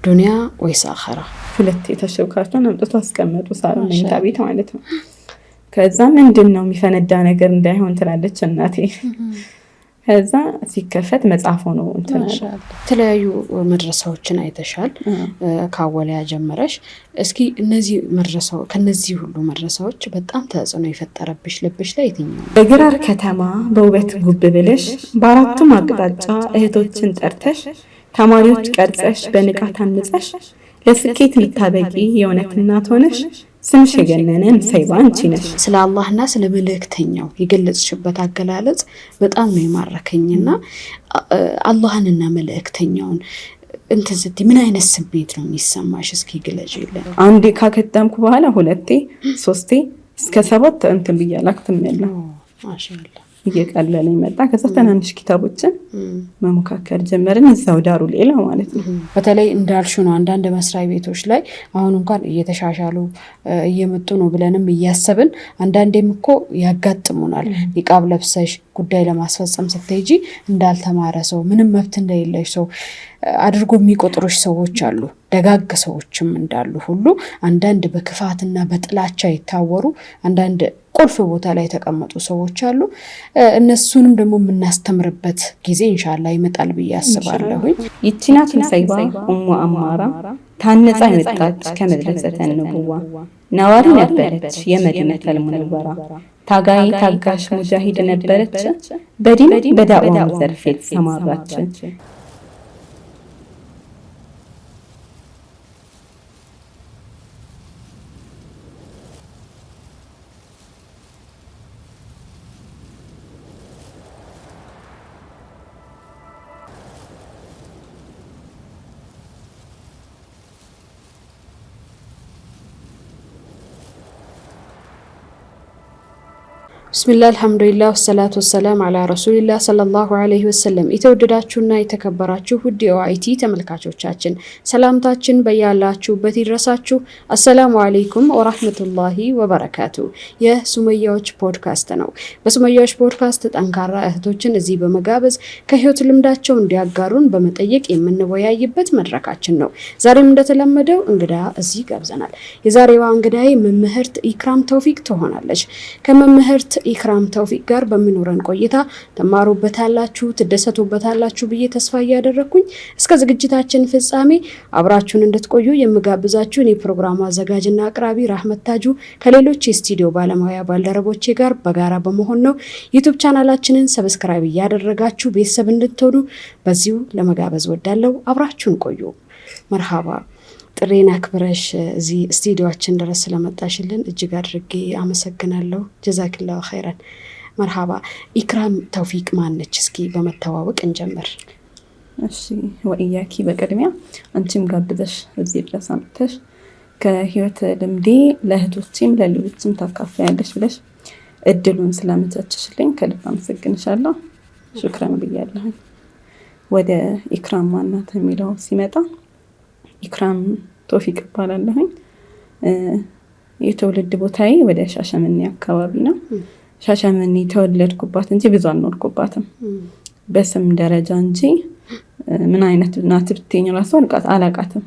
ዱንያ ወይስ አኺራ? ሁለት የተሸው ካርቶን አምጥቶ አስቀመጡ ሳሎን መኝታ ቤት ማለት ነው። ከዛ ምንድነው የሚፈነዳ ነገር እንዳይሆን ትላለች እናቴ። ከዛ ሲከፈት መጽሐፍ ነው እንትና ተለያዩ መድረሳዎችን አይተሻል ካወለያ ጀመረሽ። እስኪ እነዚህ መድረሳው ከነዚህ ሁሉ መድረሳዎች በጣም ተጽዕኖ የፈጠረብሽ ልብሽ ላይ የትኛው? በግራር ከተማ በውበት ጉብ ብለሽ በአራቱም አቅጣጫ እህቶችን ጠርተሽ ተማሪዎች ቀርጸሽ በንቃት አንጸሽ ለስኬት ልታበቂ የእውነት እናት ሆነሽ ስምሽ የገነነ ሰይባ አንቺ ነሽ። ስለ አላህና ስለ መልእክተኛው የገለጽሽበት አገላለጽ በጣም ነው የማረከኝና አላህንና መልእክተኛውን እንትን ስትይ ምን አይነት ስሜት ነው የሚሰማሽ? እስኪ ግለጪልን። አንዴ ካከተምኩ በኋላ ሁለቴ ሶስቴ እስከ 7 እንትን ብያላክትም ያለው ማሻአላህ እየቀለለኝ መጣ። ከዛ ትናንሽ ኪታቦችን መሞካከር ጀመርን እዛው ዳሩ ሌላ ማለት ነው። በተለይ እንዳልሽ ነው አንዳንድ መስሪያ ቤቶች ላይ አሁን እንኳን እየተሻሻሉ እየመጡ ነው ብለንም እያሰብን አንዳንዴም እኮ ያጋጥሙናል። ኒቃብ ለብሰሽ ጉዳይ ለማስፈጸም ስትሄጂ እንዳልተማረ ሰው ምንም መብት እንደሌለሽ ሰው አድርጎ የሚቆጥሩሽ ሰዎች አሉ። ደጋግ ሰዎችም እንዳሉ ሁሉ አንዳንድ በክፋትና በጥላቻ የታወሩ አንዳንድ ቁልፍ ቦታ ላይ የተቀመጡ ሰዎች አሉ። እነሱንም ደግሞ የምናስተምርበት ጊዜ ኢንሻአላህ ይመጣል ብዬ አስባለሁ። ይቺናት ሰይባ ኡሙ አማራ ታነጻ የመጣች ከመድረሰተ ንቡዋ ነዋሪ ነበረች የመዲነተል ሙነወራ ታጋይ ታጋሽ ሙጃሂድ ነበረች በዲን በዳዕዋ ዘርፍ የተሰማራች። ብስሚላህ አልሐምዱሊላህ ወሰላቱ ወሰላም አላ ረሱሊላህ ሰለላሁ ዐለይሂ ወሰለም። የተወደዳችሁና የተከበራችሁ ውድ የዋኢቲ ተመልካቾቻችን ሰላምታችን በያላችሁበት ይድረሳችሁ። አሰላሙ አለይኩም ወራህመቱላሂ ወበረካቱ። የሱመያዎች ፖድካስት ነው። በሱመያዎች ፖድካስት ጠንካራ እህቶችን እዚህ በመጋበዝ ከህይወት ልምዳቸው እንዲያጋሩን በመጠየቅ የምንወያይበት መድረካችን ነው። ዛሬም እንደተለመደው እንግዳ እዚህ ጋብዘናል። የዛሬዋ እንግዳዬ መምህርት ኢክራም ተውፊቅ ትሆናለች። ከመምህርት ኢክራም ተውፊቅ ጋር በሚኖረን ቆይታ ተማሩበታላችሁ ትደሰቱበታላችሁ ብዬ ተስፋ እያደረኩኝ እስከ ዝግጅታችን ፍጻሜ አብራችሁን እንድትቆዩ የምጋብዛችሁ እኔ ፕሮግራሙ አዘጋጅና አቅራቢ ራህመት ታጁ ከሌሎች የስቱዲዮ ባለሙያ ባልደረቦቼ ጋር በጋራ በመሆን ነው። ዩቲዩብ ቻናላችንን ሰብስክራይብ እያደረጋችሁ ቤተሰብ እንድትሆኑ በዚሁ ለመጋበዝ ወዳለው አብራችሁን ቆዩ። መርሃባ ጥሬና አክብረሽ እዚህ ስቱዲዮአችን ድረስ ስለመጣሽልን እጅግ አድርጌ አመሰግናለሁ። ጀዛክላሁ ኸይራን። መርሃባ ኢክራም ተውፊቅ ማነች? እስኪ በመተዋወቅ እንጀምር። እሺ ወኢያኪ በቅድሚያ አንቺም ጋብዘሽ እዚህ ድረስ አምጥተሽ ከህይወት ልምዴ ለእህቶቼም ለሌሎችም ታካፍያለሽ ብለሽ እድሉን ስላመቻችሽልኝ ከልብ አመሰግንሻለሁ። ሹክራን ብያለሁ። ወደ ኢክራም ማናት የሚለው ሲመጣ ኢክራም ተውፊቅ እባላለሁ። የትውልድ ቦታዬ ወደ ሻሸመኔ አካባቢ ነው። ሻሸመኔ ተወለድኩባት እንጂ ብዙ አልኖርኩባትም። በስም ደረጃ እንጂ ምን አይነት ናት ብትይኝ ራሱ አላውቃትም።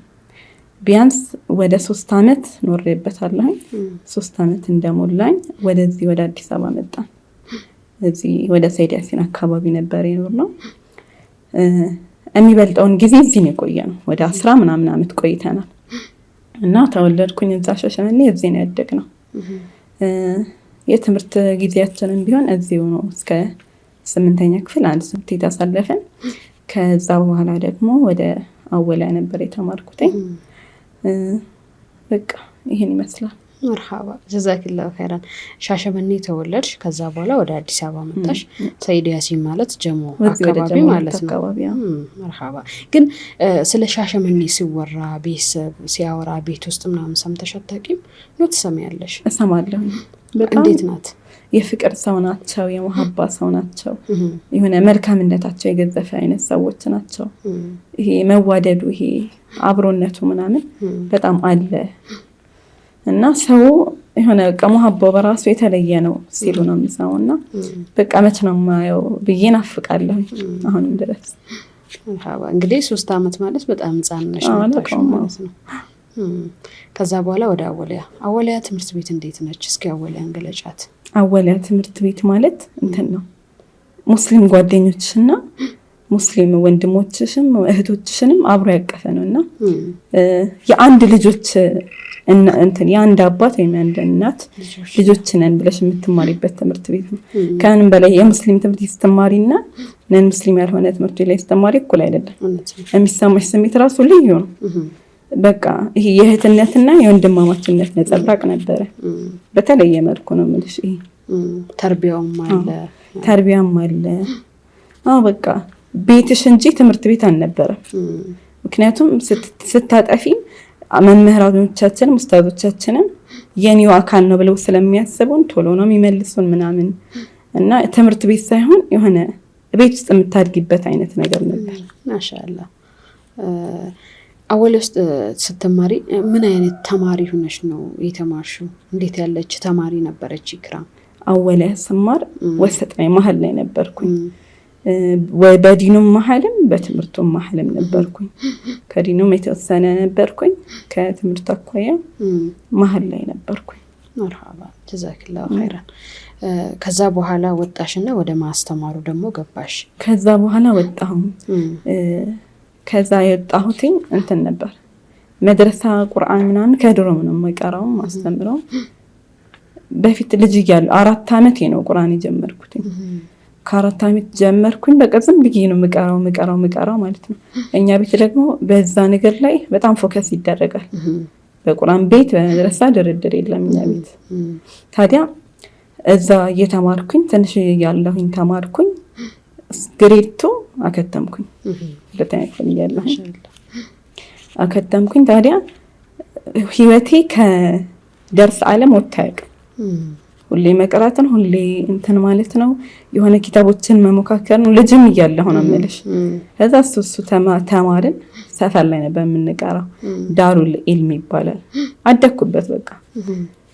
ቢያንስ ወደ 3 አመት ኖሬበታለሁ። 3 አመት እንደሞላኝ ወደዚህ ወደ አዲስ አበባ መጣን። እዚህ ወደ ሰይድ ያሲን አካባቢ ነበር የኖርነው። የሚበልጠውን ጊዜ እዚህ ነው የቆየነው። ወደ 10 ምናምን አመት ቆይተናል እና ተወለድኩኝ እዛ ሻሸመኔ እዚህ ነው ያደግነው። የትምህርት ጊዜያችንን ቢሆን እዚሁ ነው እስከ 8ኛ ክፍል አንድ ስንት ተሳለፈን። ከዛ በኋላ ደግሞ ወደ አወላ ነበር የተማርኩት። በቃ ይሄን ይመስላል። መርሃባ ጀዛክላሁ ኸይራን። ሻሸመኔ ተወለድሽ፣ ከዛ በኋላ ወደ አዲስ አበባ መጣሽ። ሰይድ ያሲን ማለት ጀሞ አካባቢ ማለት ነው። መርሃባ ግን ስለ ሻሸመኔ ሲወራ ቤተሰብ ሲያወራ ቤት ውስጥ ምናምን ሰምተሽ አታውቂም? ነው ትሰሚያለሽ? እሰማለሁ። እንዴት ናት? የፍቅር ሰው ናቸው፣ የመሐባ ሰው ናቸው። የሆነ መልካምነታቸው የገዘፈ አይነት ሰዎች ናቸው። ይሄ መዋደዱ ይሄ አብሮነቱ ምናምን በጣም አለ እና ሰው የሆነ ከመሐባው በራሱ የተለየ ነው ሲሉ ነው የሚሰማውና በቃ መች ነው ማየው ብዬ ናፍቃለሁ አሁንም ድረስ። መርሃባ እንግዲህ 3 አመት ማለት በጣም ህፃን ነሽ ማለት ነው። ከዛ በኋላ ወደ አወሊያ ትምህርት ቤት እንዴት ነች? እስኪ አወሊያን ገለጫት። አወሊያ ትምህርት ቤት ማለት እንትን ነው ሙስሊም ጓደኞችሽና ሙስሊም ወንድሞችሽም እህቶችሽንም አብሮ ያቀፈ ነውና የአንድ ልጆች እንትን የአንድ አባት ወይም የአንድ እናት ልጆች ነን ብለሽ የምትማሪበት ትምህርት ቤት ነው። ከምንም በላይ የሙስሊም ትምህርት ስትማሪና ነን ሙስሊም ያልሆነ ትምህርት ላይ ስትማሪ እኩል አይደለም። የሚሰማሽ ስሜት ራሱ ልዩ ነው። በቃ ይሄ የእህትነትና የወንድማማችነት ነጸብራቅ ነበረ። በተለየ መልኩ ነው የምልሽ። ይሄ ተርቢያም አለ። በቃ ቤትሽ እንጂ ትምህርት ቤት አልነበረም። ምክንያቱም ስታጠፊ መምህራኖቻችን ኡስታዞቻችንን የኔው አካል ነው ብለው ስለሚያስቡን ቶሎ ነው የሚመልሱን ምናምን እና ትምህርት ቤት ሳይሆን የሆነ ቤት ውስጥ የምታድጊበት አይነት ነገር ነበር። ማሻአላህ። አወሊያ ውስጥ ስትማሪ ምን አይነት ተማሪ ሆነሽ ነው የተማርሽው? እንዴት ያለች ተማሪ ነበረች ኢክራም? አወሊያ ስማር ወሰጥ ላይ መሀል ላይ ነበርኩኝ። በዲኑም መሀልም በትምህርቱም መሀልም ነበርኩኝ። ከዲኑም የተወሰነ ነበርኩኝ፣ ከትምህርት አኳያ መሀል ላይ ነበርኩኝ። መርሃባ ጀዛክላሁ ኸይራን። ከዛ በኋላ ወጣሽና ወደ ማስተማሩ ደግሞ ገባሽ? ከዛ በኋላ ወጣሁ። ከዛ የወጣሁትኝ እንትን ነበር መድረሳ ቁርአን ምናምን ከድሮ ነው የምቀራው ማስተምረው። በፊት ልጅ እያለሁ 4 አመቴ ነው ቁርአን የጀመርኩትኝ። ከ4 አመት ጀመርኩኝ። በቃ ዝም ብዬ ነው የምቀራው ማለት ነው። እኛ ቤት ደግሞ በዛ ነገር ላይ በጣም ፎከስ ይደረጋል። በቁርአን ቤት በመድረሳ ድርድር የለም እኛ ቤት። ታዲያ እዛ እየተማርኩኝ ትንሽ ያለሁኝ ተማርኩኝ። ግሬድ 2 አከተምኩኝ። ሁለተኛ ክፍል እያለሁ አከተምኩኝ። ታዲያ ህይወቴ ከደርስ ዓለም ወጣቅ ሁሌ መቅራትን ሁሌ እንትን ማለት ነው። የሆነ ኪታቦችን መሞካከር ነው። ልጅም እያለሁ ነው የምልሽ። ከዛ እሱ ተማርን። ሰፈር ላይ ነበር የምንቀራው። ዳሩል ኢልም ይባላል። አደኩበት። በቃ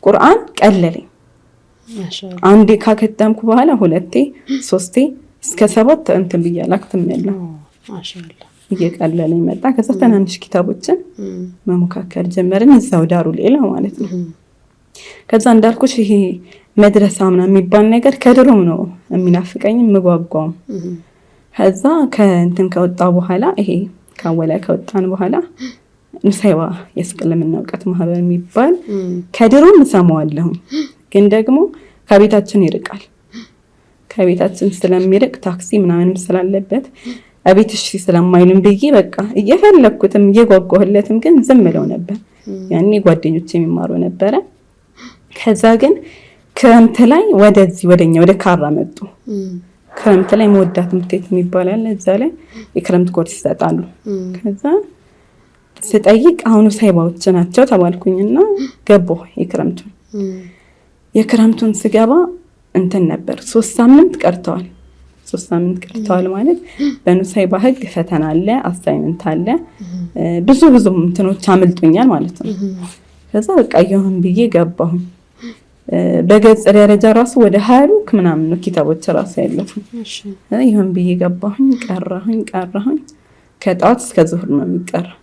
ቁርአን ቀለለኝ። አንዴ ካከተምኩ በኋላ 2 3 እስከ 7 እንትን ብያለሁ አክትሜያለሁ። ማሻአላህ እየቀለለኝ መጣ። ከዛ ትናንሽ ኪታቦችን መሞካከር ጀመርን እዛው ዳሩል ኢልም ማለት ነው። ከዛ እንዳልኩሽ ይሄ መድረሳ ምናምን የሚባል ነገር ከድሮም ነው የሚናፍቀኝ የምጓጓው። ከዛ ከእንትን ከወጣ በኋላ ይሄ ከአወሊያ ከወጣን በኋላ ኑሰይባ የእስልምና እውቀት ማህበር የሚባል ከድሮም እሰማዋለሁ፣ ግን ደግሞ ከቤታችን ይርቃል። ከቤታችን ስለሚርቅ ታክሲ ምናምንም ስላለበት አቤትሽ ስለማይሉም ብዬ በቃ እየፈለኩትም እየጓጓሁለትም ግን ዝም ብለው ነበር። ያኔ ጓደኞቼ የሚማሩ ነበረ። ከዛ ግን ክረምት ላይ ወደዚህ ወደኛ ወደ ካራ መጡ። ክረምት ላይ መወዳት ምትት የሚባል አለ። እዛ ላይ የክረምት ኮርስ ይሰጣሉ። ከዛ ስጠይቅ አሁን ኑሰይባዎች ናቸው ተባልኩኝና ገባሁ። የክረምቱን ስገባ እንትን ነበር 3 ሳምንት ቀርተዋል። 3 ሳምንት ቀርተዋል ማለት በኑሰይባ ህግ ፈተና አለ፣ አሳይመንት አለ። ብዙ እንትኖች አመልጦኛል ማለት ነው። ከዛ በቃ ይሁን ብዬ ገባሁ። በገጽ ደረጃ ራሱ ወደ 20 ምናምን ነው ኪታቦች ራሱ ያለፉ። ይሁን ብዬ ገባሁኝ። ቀራሁኝ ከጧት እስከ ዙህር ነው የሚቀራው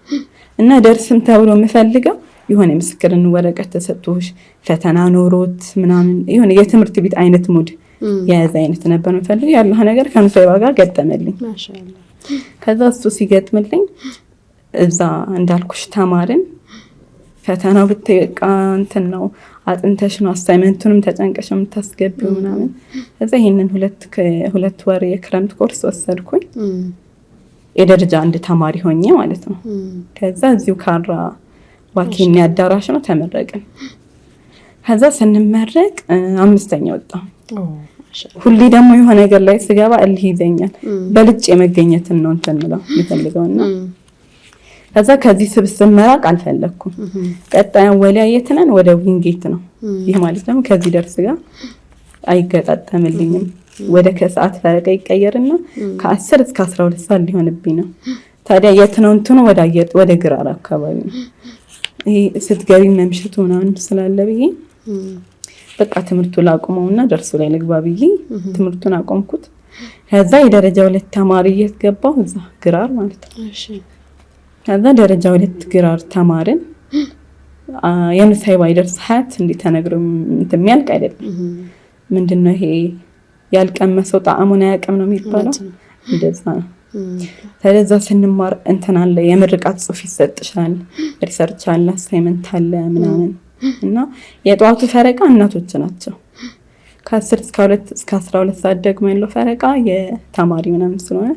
እና ደርስም ተብሎ የምፈልገው የሆነ ምስክርን ወረቀት ተሰጥቶሽ ፈተና ኖሮት ምናምን የሆነ የትምህርት ቤት አይነት ሙድ የያዘ አይነት ነበር የምፈልገው። ያለው ነገር ከኑሰይባ ጋር ገጠመልኝ። ማሻአላህ። ከዛ እሱ ሲገጥምልኝ እዛ እንዳልኩሽ ተማርን። ፈተናው በተቃ እንትን ነው አጥንተሽ ነው አሳይመንቱንም ተጨንቀሽ የምታስገቢው ምናምን። ከዛ ይሄንን 2 ወር የክረምት ኮርስ ወሰድኩኝ የደረጃ 1 ተማሪ ሆኜ ማለት ነው። ከዛ እዚሁ ካራ ዋኪኒ አዳራሽ ነው ተመረቅን። ከዛ ስንመረቅ 5ኛ ወጣሁ። ሁሌ ደግሞ የሆነ ነገር ላይ ስገባ እልህ ይዘኛል። በልጭ የመገኘትን ነው እንትን ነው የምፈልገውና ከዛ ከዚህ ስብስብ መራቅ አልፈለኩም። ቀጣይ አወሊያ የት ነን? ወደ ዊንጌት ነው። ይህ ማለት ደግሞ ከዚህ ደርስ ጋር አይገጣጠምልኝም። ወደ ከሰዓት ፈረቃ ይቀየርና ከ10 እስከ 12 ሰዓት ሊሆንብኝ ነው። ታዲያ የት ነው እንትኑ? ወደ ግራር አካባቢ ነው። ይሄ ስትገቢ መምሸቱ ምናምን ስላለ ብዬ በቃ ትምህርቱ ላቆመውና ደርሱ ላይ ልግባ ብዬ ትምህርቱን አቆምኩት። ከዛ የደረጃ 2 ተማሪ እየገባሁ እዛ ግራር ማለት ነው። እሺ ከዛ ደረጃ 2 ግራር ተማርን። የኑሰይባ ይደርስ ሀያት እንዴ ተነግሮ የሚያልቅ አይደለም። ምንድነው ይሄ ያልቀመሰው ጣዕሙን አያውቅም ነው የሚባለው። እንደዛ ነው። ስለዚህ ስንማር እንትን አለ የምርቃት ጽሑፍ ይሰጥሻል፣ ሪሰርች አለ፣ አሳይመንት አለ ምናምን እና የጧቱ ፈረቃ እናቶች ናቸው። ከ10 እስከ 2 እስከ 12 ሰዓት ደግሞ ያለው ፈረቃ የተማሪ ምናምን ስለሆነ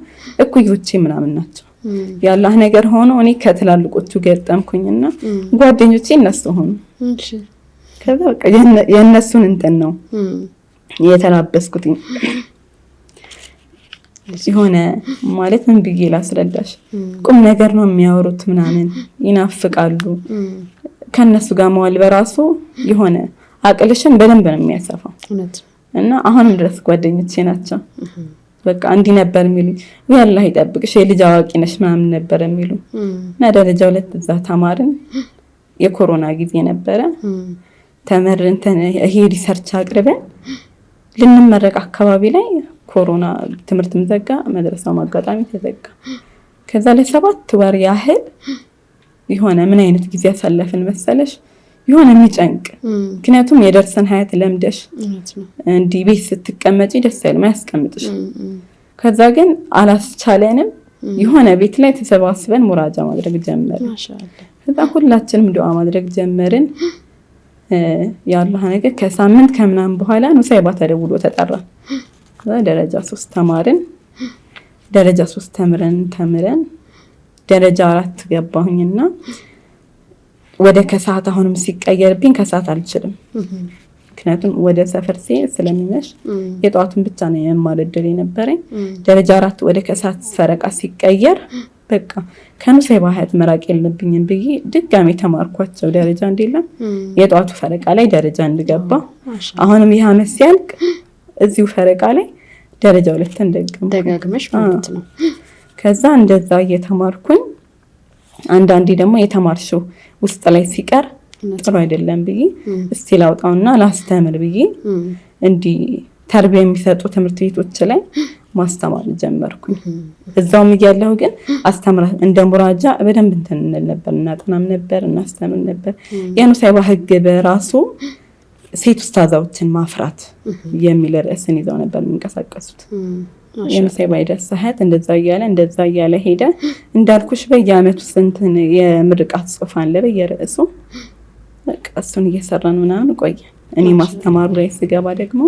እኩዮቼ ምናምን ናቸው። ያላህ ነገር ሆኖ እኔ ከትላልቆቹ ገጠምኩኝና ጓደኞቼ እነሱ ሆኑ። እሺ ከዛ በቃ የነሱን እንትን ነው የተላበስኩት። የሆነ ማለት ምን ብዬ ላስረዳሽ፣ ቁም ነገር ነው የሚያወሩት ምናምን ይናፍቃሉ። ከነሱ ጋር መዋል በራሱ የሆነ አቅልሽን በደንብ ነው የሚያሰፋው እና አሁንም ድረስ ጓደኞቼ ናቸው። በቃ እንዲህ ነበር የሚሉኝ፣ ያላህ ይጠብቅሽ የልጅ አዋቂ ነሽ ምናምን ነበር የሚሉ እና ደረጃ 2 እዛ ተማርን። የኮሮና ጊዜ ነበረ። ተመረን ይሄ ሪሰርች አቅርበን ልንመረቅ አካባቢ ላይ ኮሮና ትምህርት ምዘጋ፣ መድረሳው ማጋጣሚ ተዘጋ። ከዛ ለ7 ወር ያህል የሆነ ምን አይነት ጊዜ ያሳለፍን መሰለሽ? የሆነ የሚጨንቅ ምክንያቱም የደርሰን ሀያት ለምደሽ እንዲህ ቤት ስትቀመጪ ደስ አይልም አያስቀምጥሽ። ከዛ ግን አላስቻለንም። የሆነ ቤት ላይ ተሰባስበን ሙራጃ ማድረግ ጀመርን። ከዛ ሁላችንም ዱዓ ማድረግ ጀመርን። ያላህ ነገር ከሳምንት ከምናምን በኋላ ኑሰይባ ተደውሎ ተጠራ። ደረጃ 3 ተማርን። ደረጃ 3 ተምረን ደረጃ 4 ገባሁኝና ወደ ከሰዓት አሁንም ሲቀየርብኝ ከሰዓት አልችልም። ምክንያቱም ወደ ሰፈር ስለሚመሽ የጧቱን ብቻ ነው የማልደል የነበረኝ። ደረጃ 4 ወደ ከሰዓት ፈረቃ ሲቀየር በቃ ከኑሰይባ ሀያት መራቅ የለብኝም ብዬ ድጋሜ ተማርኳቸው። ደረጃ እንደለም የጧቱ ፈረቃ ላይ ደረጃ እንድገባ አሁንም ይህ አመት ሲያልቅ እዚሁ ፈረቃ ላይ ደረጃ 2 ደጋግመሽ ማለት ነው። ከዛ እንደዛ እየተማርኩኝ አንዳንዴ ደግሞ የተማርሽው ውስጥ ላይ ሲቀር ጥሩ አይደለም ብዬ እስቲ ላውጣውና ላስተምር ብዬ እንዲህ ተርቢያ የሚሰጡ ትምህርት ቤቶች ላይ ማስተማር ጀመርኩኝ። እዛውም እያለሁ ግን አስተምራ እንደ ሙራጃ በደንብ እንትን እንል ነበር፣ እናጠናም ነበር፣ እናስተምር ነበር። የኑሰይባ ህግ በራሱ ሴት ኡስታዛዎችን ማፍራት የሚል ርዕስን ይዘው ነበር የሚንቀሳቀሱት። የኑሰይባ ይደርስ ሀያት እንደዛ እያለ ሄደ። እንዳልኩሽ በየአመቱ ስንትን የምርቃት ጽሑፍ አለ በየርዕሱ። በቃ እሱን እየሰራን ምናምን ቆየ። እኔ ማስተማሩ ላይ ስገባ ደግሞ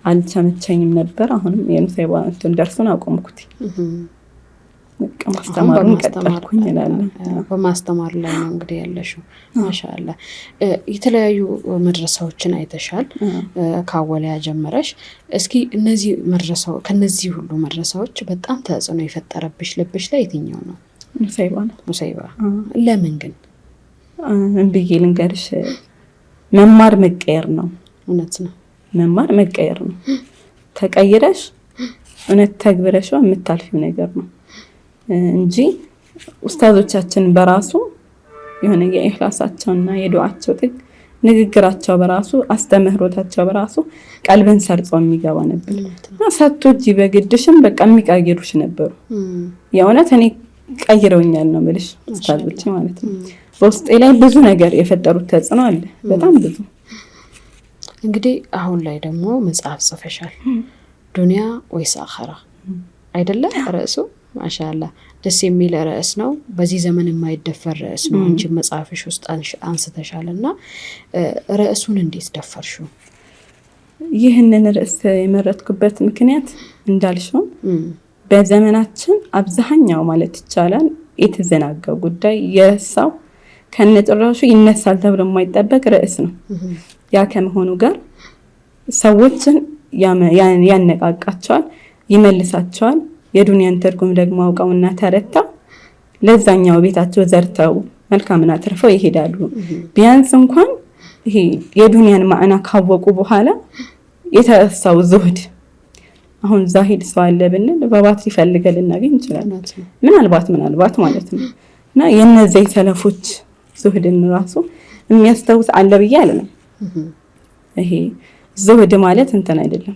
አልተመቸኝም ነበር። አሁንም የኑሰይባ እንትን ደርሶን አቆምኩት። በቃ ማስተማሩን ቀጠልኩኝ እላለሁ። በማስተማር ላይ ነው እንግዲህ ያለሽው። ማሻአላ የተለያዩ መድረሳዎችን አይተሻል ከአወሊያ ጀመረሽ። እስኪ እነዚህ ከነዚህ ሁሉ መድረሳዎች በጣም ተጽዕኖ የፈጠረብሽ ልብሽ ላይ የትኛው ነው? ኑሰይባ ነው። ኑሰይባ ለምን ግን? ብዬ ልንገርሽ፣ መማር መቀየር ነው። እውነት ነው። መማር መቀየር ነው። ተቀይረሽ እውነት ተግብረሽው የምታልፊው ነገር ነው እንጂ ኡስታዞቻችን በራሱ የሆነ የኢኽላሳቸውና የዱዓቸው ጥግ ንግግራቸው በራሱ አስተምህሮታቸው በራሱ ቀልብን ሰርጾ የሚገባ ነበር። ሳትወጂ በግድሽም በቃ የሚቀይሩሽ ነበሩ። የእውነት እኔ ቀይረውኛል ነው የምልሽ ኡስታዞች ማለት ነው። በውስጤ ላይ ብዙ ነገር የፈጠሩት ተጽዕኖ አለ፣ በጣም ብዙ። እንግዲህ አሁን ላይ ደግሞ መጽሐፍ ጽፈሻል፣ ዱንያ ወይስ አኸራ አይደለ ርዕሱ? ማሻአላ ደስ የሚል ርዕስ ነው። በዚህ ዘመን የማይደፈር ርዕስ ነው። አንቺ መጽሐፍሽ ውስጥ አንስተሻልና ርዕሱን እንዴት ደፈርሽው? ይህንን ርዕስ የመረጥኩበት ምክንያት እንዳልሽው በዘመናችን አብዛኛው ማለት ይቻላል የተዘናጋው ጉዳይ የረሳው ከነጭራሹ ይነሳል ተብሎ የማይጠበቅ ርዕስ ነው። ያ ከመሆኑ ጋር ሰዎችን ያነቃቃቸዋል፣ ይመልሳቸዋል። የዱንያን ትርጉም ደግሞ አውቀውና ተረድተው ለዛኛው ቤታቸው ዘርተው መልካምና አትርፈው ይሄዳሉ። ቢያንስ እንኳን ይሄ የዱንያን ማዕና ካወቁ በኋላ የተረሳው ዙህድ፣ አሁን ዛሂድ ሰው አለ ብንል በባትሪ ፈልገን ልናገኝ እንችላለን። ምናልባት ማለት ነው። እና የነዚህ ሰለፎች ዙህድን ራሱ የሚያስተውስ አለ ብዬ አልልም። ይሄ ዙህድ ማለት እንትን አይደለም፣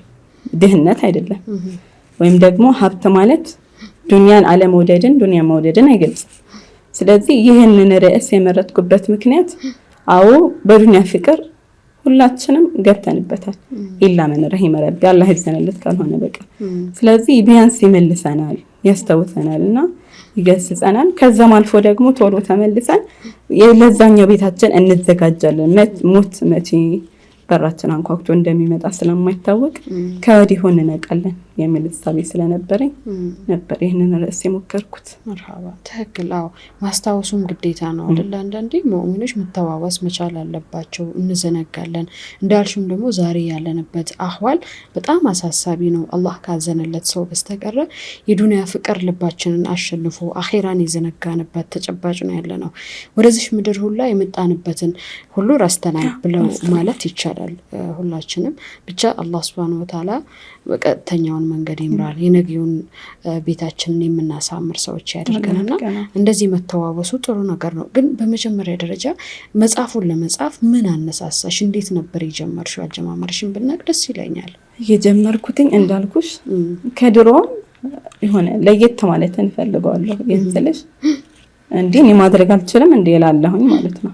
ድህነት አይደለም። ወይም ደግሞ ሀብት ማለት ዱንያን አለመውደድን ዱንያን መውደድን አይገልጽም። ስለዚህ ይህንን ርዕስ የመረጥኩበት ምክንያት አዎ በዱንያ ፍቅር ሁላችንም ገብተንበታል። ኢላ መን ረሂመ ረቢ አላህ ይዘንለት ካልሆነ በቀር። ስለዚህ ቢያንስ ይመልሰናል፣ ያስተውሰናልና ይገስጸናል። ከዛም አልፎ ደግሞ ቶሎ ተመልሰን ለዛኛው ቤታችን እንዘጋጃለን። ሞት መቼ በራችን አንኳኩቶ እንደሚመጣ ስለማይታወቅ ከወዲሁ እንነቃለን የሚል እሳቤ ስለነበረኝ ነበር ይህንን ርዕስ የሞከርኩት። መርሐባ ትክክል። አዎ ማስታወሱም ግዴታ ነው አይደል? አንዳንዴ ሙእሚኖች መተዋወስ መቻል አለባቸው። እንዘነጋለን እንዳልሽም ደግሞ ዛሬ ያለንበት አህዋል በጣም አሳሳቢ ነው። አላህ ካዘነለት ሰው በስተቀር የዱንያ ፍቅር ልባችንን አሸንፎ አኺራን የዘነጋንበት ተጨባጭ ነው ያለ ነው። ወደዚህ ምድር ሁላ የመጣንበትን ሁሉ ረስተናል ብለው ማለት ይቻላል። ሁላችንም ብቻ አላህ Subhanahu Wa Ta'ala በቀጥተኛውን መንገድ ይምራል። የነገውን ቤታችንን የምናሳምር ሰዎች ያደርገንና እንደዚህ መተዋወሱ ጥሩ ነገር ነው። ግን በመጀመሪያ ደረጃ መጽሐፉን ለመጻፍ ምን አነሳሳሽ? እንዴት ነበር የጀመርሽው? አጀማመርሽን ብናቅ ደስ ይለኛል። የጀመርኩትኝ እንዳልኩሽ ከድሮ የሆነ ለየት ማለት እንፈልጋለሁ። የንስልሽ እንዴ እኔ ማድረግ አልችልም እንዴ እላለሁኝ ማለት ነው።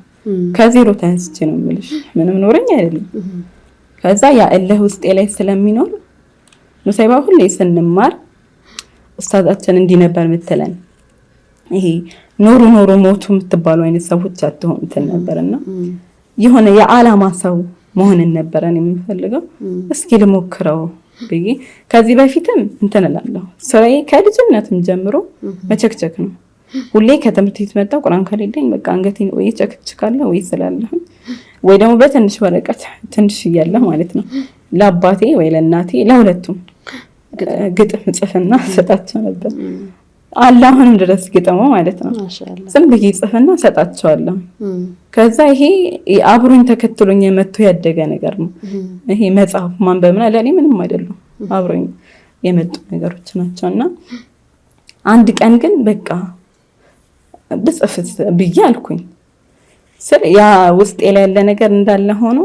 ከዜሮ ተነስቼ ነው የምልሽ። ምንም ኖረኝ አይደለም። ከዛ ያ እልህ ውስጤ ላይ ስለሚኖር ኑሰይባ ሁሌ ስንማር ኡስታዛችን እንዲህ ነበር የምትለን፣ ይሄ ኖሩ ሞቱ የምትባሉ አይነት ሰዎች አትሆኑ እንትን ነበርና የሆነ የዓላማ ሰው መሆንን ነበረን የምፈልገው። እስኪ ልሞክረው ብዬ ከዚህ በፊትም እንትን እላለሁ። ስራዬ ከልጅነትም ጀምሮ መቸክቸክ ነው። ሁሌ ከትምህርት ቤት መጣሁ ቁርአን ከሌለኝ በቃ አንገቴን ወይ ቸክችካለሁ ወይ ስላለሁ ወይ ደግሞ በትንሽ ወረቀት ትንሽ እያለ ማለት ነው ለአባቴ ወይ ለእናቴ ለሁለቱም ግጥም ጽፍና ሰጣቸው ነበር። አላህንም ድረስ ግጥሙ ማለት ነው ዝም ብዬ ጽፍና ሰጣቸዋለሁ። ከዛ ይሄ አብሮኝ ተከትሎኝ የመጥቶ ያደገ ነገር ነው። ይሄ መጽሐፍ ማንበብና ለኔ ምንም አይደለም፣ አብሮኝ የመጡ ነገሮች ናቸውና አንድ ቀን ግን በቃ ብጽፍ ብዬ አልኩኝ። ስለ ያ ውስጥ ያለ ነገር እንዳለ ሆኖ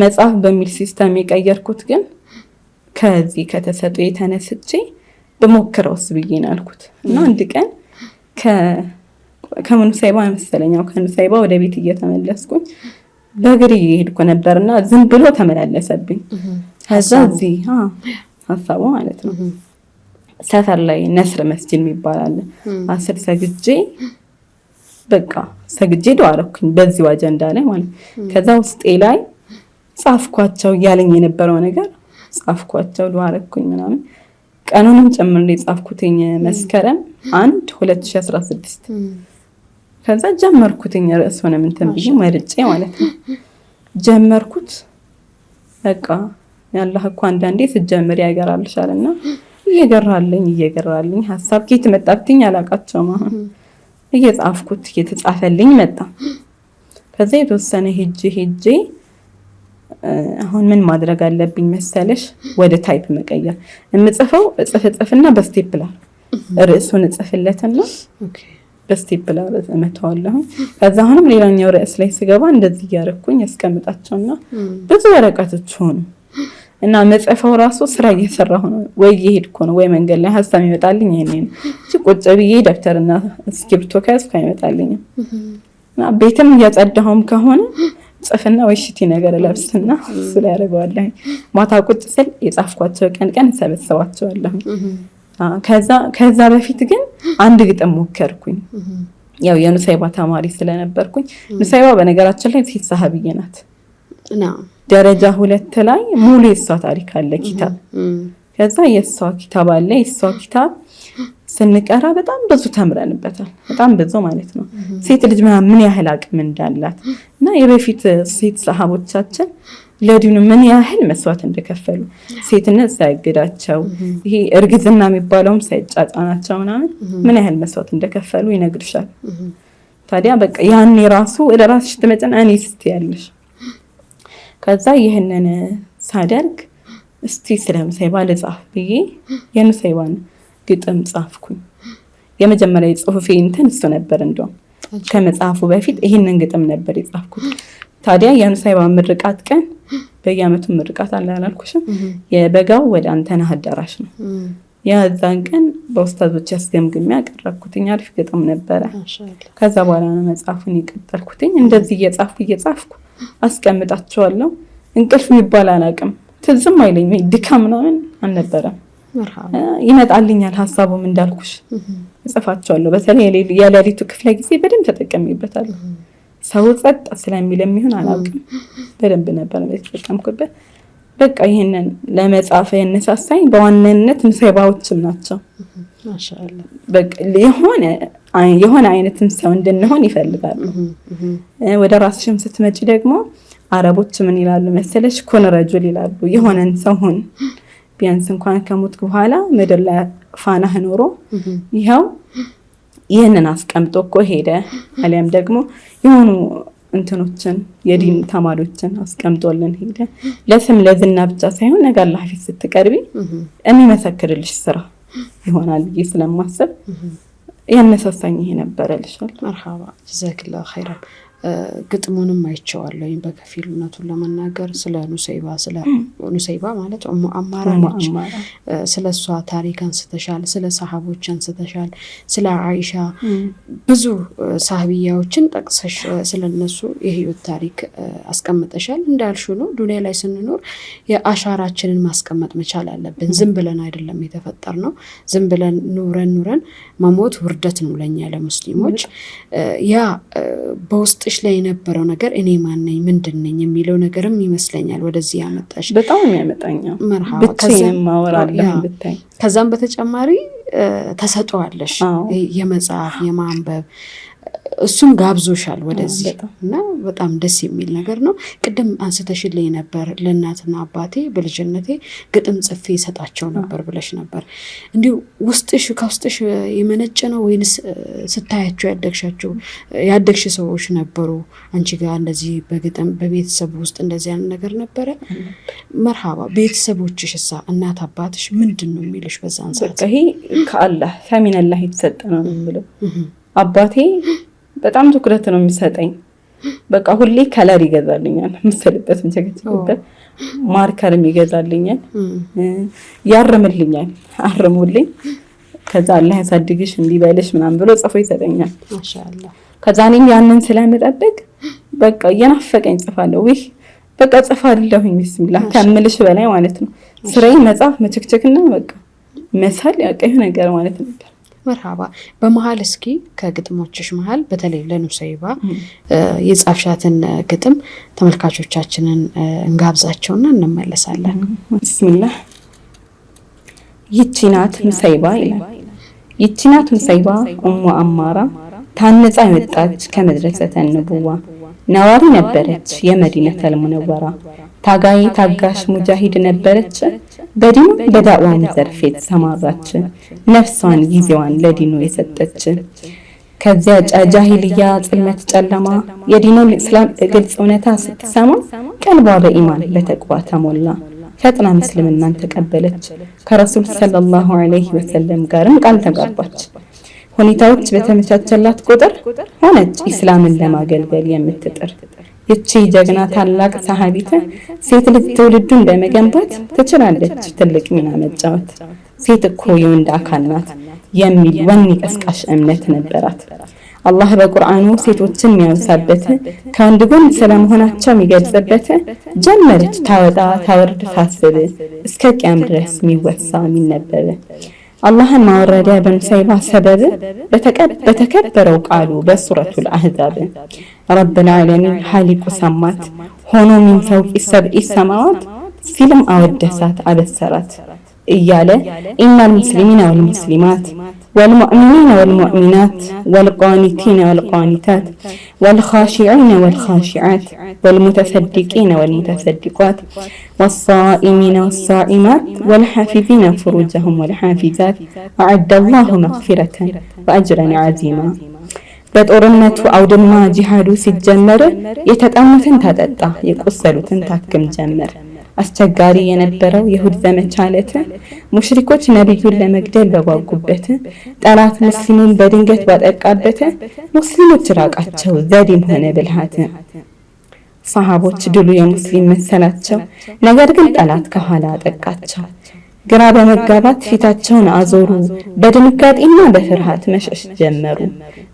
መጽሐፍ በሚል ሲስተም የቀየርኩት ግን ከዚህ ከተሰጡ የተነስቼ በሞክረውስ ብዬ ነው አልኩት። እና አንድ ቀን ከኑሰይባ መሰለኛው ከኑሰይባ ወደ ቤት እየተመለስኩኝ በእግሬ ሄድኩ ነበርና ዝም ብሎ ተመላለሰብኝ። ከዛ እዚህ ሐሳቡ ማለት ነው ሰፈር ላይ ነስር መስጂድ የሚባል አለ። አስር ሰግጄ በቃ ሰግጄ ዱዓ አረኩኝ በዚህ አጀንዳ ላይ ማለት። ከዛ ውስጤ ላይ ጻፍኳቸው ያለኝ የነበረው ነገር ጻፍኳቸው ዱዓ አረኩኝ ምናምን። ቀኑንም ጨምሬ ጻፍኩትኝ መስከረም 1 2016። ከዛ ጀመርኩትኝ ርዕሱንም እንትን ብዬ መርጬ ማለት ነው ጀመርኩት። በቃ ያላህ እኮ አንዳንዴ ስትጀምሪ ያገራልሻልና እየገራልኝ ሐሳብ ከየት መጣብኝ አላቃቸውም። አሁን እየጻፍኩት እየተጻፈልኝ መጣ። ከዛ የተወሰነ ሄጄ አሁን ምን ማድረግ አለብኝ መሰለሽ? ወደ ታይፕ መቀየር። እምጽፈው ጽፍና በስቴፕለር ርዕሱን ጽፍለትና በስቴፕለር እመታዋለሁ። ከዛ አሁንም ሌላኛው ርዕስ ላይ ስገባ እንደዚህ ያረኩኝ ያስቀምጣቸውና ብዙ ወረቀቶች ሆኑ እና መጽሐፈው ራሱ ስራ እየሰራሁ ነው ወይ እየሄድኩ ነው ወይ መንገድ ላይ ሐሳብ ይመጣልኝ ይሄን እቺ ቁጭ ብዬ ደብተርና እስክሪብቶ ከያዝኩ አይመጣልኝ። እና ቤትም እያጸዳሁም ከሆነ ጽፍና ወይ ሽቲ ነገር ለብስና እሱ ላይ አደርገዋለሁ። ማታ ቁጭ ስል የጻፍኳቸው ቀን ሰበስባቸዋለሁ። ከዛ በፊት ግን አንድ ግጥም ሞከርኩኝ። ያው የኑሰይባ ተማሪ ስለነበርኩኝ ኑሰይባ በነገራችን ላይ ሴት ሰሃቢዬ ናት። ደረጃ 2 ላይ ሙሉ የሷ ታሪክ አለ ኪታብ። ከዛ የሷ ኪታብ አለ። የሷ ኪታብ ስንቀራ በጣም ብዙ ተምረንበታል። በጣም ብዙ ማለት ነው። ሴት ልጅ ምን ያህል አቅም እንዳላት እና የበፊት ሴት ሰሃቦቻችን ለዲኑ ምን ያህል መስዋዕት እንደከፈሉ ሴትነት ሳይገዳቸው ይሄ እርግዝና የሚባለውም ሳይጫጫናቸው ምን ያህል መስዋዕት እንደከፈሉ ይነግርሻል። ታዲያ በቃ ያኔ ራሱ ወደ ራስሽ ተመጨና እኔ ስትያለሽ። ከዛ ይሄንን ሳደርግ እስቲ ስለኑሰይባ ልጻፍ ብዬ የኑሰይባን ግጥም ጻፍኩኝ። የመጀመሪያ ጽሁፌ እንትን እሱ ነበር። እንደው ከመጽሐፉ በፊት ይሄንን ግጥም ነበር የጻፍኩት። ታዲያ የኑሰይባ ምርቃት ቀን በየዓመቱ ምርቃት አለ አላልኩሽም? የበጋው ወደ አንተነህ አዳራሽ ነው። ያዛን ቀን በኡስታዞች ያስገምግም ያቀረብኩትኝ አሪፍ ግጥም ነበረ። ከዛ በኋላ ነው መጽሐፉን የቀጠልኩትኝ። እንደዚህ እየጻፍኩ አስቀምጣቸዋለሁ። እንቅልፍ የሚባል አላውቅም፣ ትዝም አይለኝ፣ ድካም ምናምን አልነበረም። ይመጣልኛል ሀሳቡም እንዳልኩሽ እጽፋቸዋለሁ። በተለይ የሌሊቱ ክፍለ ጊዜ በደንብ ተጠቀሚበታለሁ። ሰው ጸጥ ስለሚል የሚሆን አላውቅም፣ በደንብ ነበር የተጠቀምኩበት። በቃ ይሄንን ለመጻፍ ያነሳሳኝ በዋናነት ሙሰይባዎችም ናቸው። ማሻአላ በቃ የሆነ አይነትን ሰው እንድንሆን ይፈልጋሉ። ወደ ራስሽም ስትመጪ ደግሞ አረቦች ምን ይላሉ መሰለሽ? ኩን ረጁል ይላሉ። የሆነን ሰው ሁን፣ ቢያንስ እንኳን ከሞት በኋላ ምድር ላይ ፋናህ ኖሮ ይኸው ይህንን አስቀምጦ እኮ ሄደ። አሊያም ደግሞ የሆኑ እንትኖችን የዲን ተማሪዎችን አስቀምጦልን ሄደ። ለስም ለዝና ብቻ ሳይሆን ነገ አላህ ፊት ስትቀርቢ የሚመሰክርልሽ ስራ ይሆናል ብዬ ስለማስብ ያነሳሳኝ ይሄ ነበር እልሻለሁ። መርሐባ ጀዛከላሁ ኸይራን። ግጥሙንም አይቼዋለሁ በከፊል እውነቱን ለመናገር ስለ ኑሰይባ ማለት ኡሙ አማራ ነች። ስለሷ ታሪክ አንስተሻል፣ ስለ ሰሃቦች አንስተሻል፣ ስለ አይሻ ብዙ ሰሃቢያዎችን ጠቅሰሽ ስለነሱ የህይወት ታሪክ አስቀምጠሻል። እንዳልሽው ነው ዱንያ ላይ ስንኖር የአሻራችንን ማስቀመጥ መቻል አለብን። ዝም ብለን አይደለም የተፈጠርነው። ዝም ብለን ኑረን መሞት ውርደት ነው ለኛ ለሙስሊሞች። ያ በውስጥሽ ላይ የነበረው ነገር እኔ ማን ነኝ ምንድን ነኝ የሚለው ነገርም ይመስለኛል ወደዚህ ያመጣሽ። በጣም የሚያመጣኛው መርሐባ። ከዛም በተጨማሪ ተሰጥቷለሽ የመጽሐፍ የማንበብ እሱም ጋብዞሻል ወደዚህ እና በጣም ደስ የሚል ነገር ነው። ቅድም አንስተሽልኝ ነበር ለእናትና አባቴ በልጅነቴ ግጥም ጽፌ ሰጣቸው ነበር ብለሽ ነበር። እንዲሁ ከውስጥሽ የመነጨ ነው ወይንስ ስታያቸው ያደግሽ ሰዎች ነበሩ አንቺ ጋር እንደዚህ በግጥም በቤተሰብ ውስጥ እንደዚህ አይነት ነገር ነበረ? መርሐባ። ቤተሰቦችሽሳ እናት አባትሽ ምንድን ነው የሚልሽ በዛን ሰዓት? ይሄ ከአላህ ከሚነላህ የተሰጠ ነው ብለው አባቴ በጣም ትኩረት ነው የሚሰጠኝ። በቃ ሁሌ ከለር ይገዛልኛል፣ ምስልበት እንጀገጭበት ማርከርም ይገዛልኛል፣ ያርምልኛል፣ አርሙልኝ ከዛ አላህ ያሳድግሽ እንዲበልሽ ምናምን ብሎ ጽፎ ይሰጠኛል። ማሻአላህ። ከዛ እኔም ያንን ስለምጠብቅ በቃ እየናፈቀኝ ጽፋለሁ። በቃ ጽፋለሁኝ ቢስሚላህ ከምልሽ በላይ ማለት ነው። ስራዬ መጻፍ መቸክቸክና በቃ መሳል ያቀዩ ነገር ማለት ነው። መርሐባ። በመሃል እስኪ ከግጥሞችሽ መሃል በተለይ ለኑሰይባ የጻፍሻትን ግጥም ተመልካቾቻችንን እንጋብዛቸውና እንመለሳለን። ቢስሚላህ። ይቺ ናት ኑሰይባ ይላል። ይቺ ናት ኑሰይባ ኡሙ አማራ ታንጻ የወጣች ከመድረሰተ ንቡዋ ነዋሪ ነበረች የመዲነተል ሙነወራ ታጋይ ታጋሽ ሙጃሂድ ነበረች በዲኑ በዳዕዋም ዘርፍ የተሰማራች ነፍሷን ጊዜዋን ለዲኑ የሰጠች ከዚያ ጃሂልያ ጽልመት ጨለማ የዲኑን እስላም ግልጽ እውነታ ስትሰማ ቀልቧ በኢማን በተቅዋ ተሞላ ፈጥና ምስልምናን ተቀበለች ከረሱል ሰለላሁ ዐለይሂ ወሰለም ጋርም ቃል ተጋባች። ሁኔታዎች በተመቻቸላት ቁጥር ሆነች ኢስላምን ለማገልገል የምትጥር ይቺ ጀግና ታላቅ ሰሃቢት ሴት ልጅ ትውልዱን በመገንባት ትችላለች ትልቅ ሚና መጫወት። ሴት እኮ የወንድ አካል ናት የሚል ወኔ ቀስቃሽ እምነት ነበራት። አላህ በቁርአኑ ሴቶችን የሚያወሳበት ከወንድ ጎን ስለመሆናቸው የሚገልጽበት ጀመረች ታወጣ ታወርድ ታስብ እስከ ቂያም ድረስ የሚወሳ የሚነበብ አላህን ማወረደ በኑሰይባ ሰበብ በተከበረው ቃሉ በሱረቱል አህዛብ ረብል ዓለሚን ሐሊቁ ሰማት ሆኖ ሚን ፈውቂ ሰብኢ ሰማዋት ሲልም አወደሳት አበሰራት እያለ ኢነል ሙስሊሚነ ወልሙስሊማት والمؤمنين والمؤمنات والقانتين والقانتات والخاشعين والخاشعات والمتصدقين والمتصدقات والصائمين والصائمات والحافظين فروجهم والحافظات أعد الله مغفرة وأجرا عظيما በጦርነቱ አውድማ ጂሃዱ ሲጀመር የተጣሙትን ታጠጣ የቆሰሉትን ታክም ጀመር። አስቸጋሪ የነበረው የሁድ ዘመቻ ዕለት ሙሽሪኮች ነብዩን ለመግደል በጓጉበት ጠላት ሙስሊሙን በድንገት ባጠቃበት ሙስሊሞች ራቃቸው ዘዴም ሆነ ብልሃት። ሰሃቦች ድሉ የሙስሊም መሰላቸው ነገር ግን ጠላት ከኋላ አጠቃቸው። ግራ በመጋባት ፊታቸውን አዞሩ። በድንጋጤና በፍርሃት መሸሽ ጀመሩ።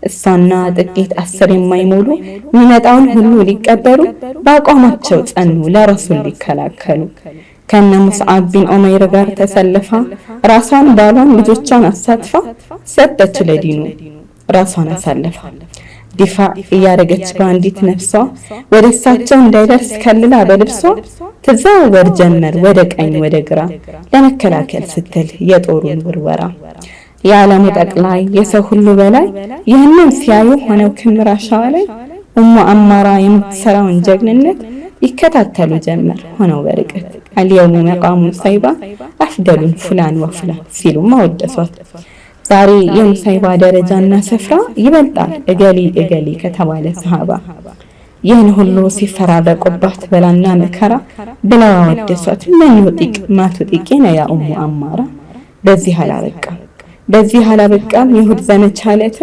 እሷና ጥቂት 10 የማይሞሉ የሚመጣውን ሁሉ ሊቀበሉ በአቋማቸው ጸኑ፣ ለረሱል ሊከላከሉ። ከነ ሙስዓብ ቢን ዑመይር ጋር ተሰልፋ ራሷን ባሏን ልጆቿን አሳትፋ ሰጠች ለዲኑ ራሷን አሳልፋ። ዲፋዕ እያደረገች በአንዲት ነፍሷ ወደ እሳቸው እንዳይደርስ ከልላ በልብሷ ትዘዋወር ጀመር ወደ ቀኝ ወደ ግራ ለመከላከል ስትል የጦሩን ውርወራ። የዓለሙ ጠቅላይ የሰው ሁሉ በላይ ይህንን ሲያዩ ሆነው ክምር አሻዋ ላይ ኡሙ አማራ የምትሰራውን ጀግንነት ይከታተሉ ጀመር ሆነው በርቀት። አልየውሙ መቃሙ ኑሰይባ አፍደሉን ፉላን ወፉላን ሲሉም አወደሷት። ዛሬ የኑሰይባ ደረጃና ስፍራ ይበልጣል እገሊ እገሊ ከተባለ ሰሃባ። ይህን ሁሉ ሲፈራረቁባት በላና መከራ ብለው አወደሷት። ምን ይውጢቅ ማትውጢቅ ያ ኡሙ አማራ። በዚህ አላበቃም የሁድ ዘመቻ ዕለት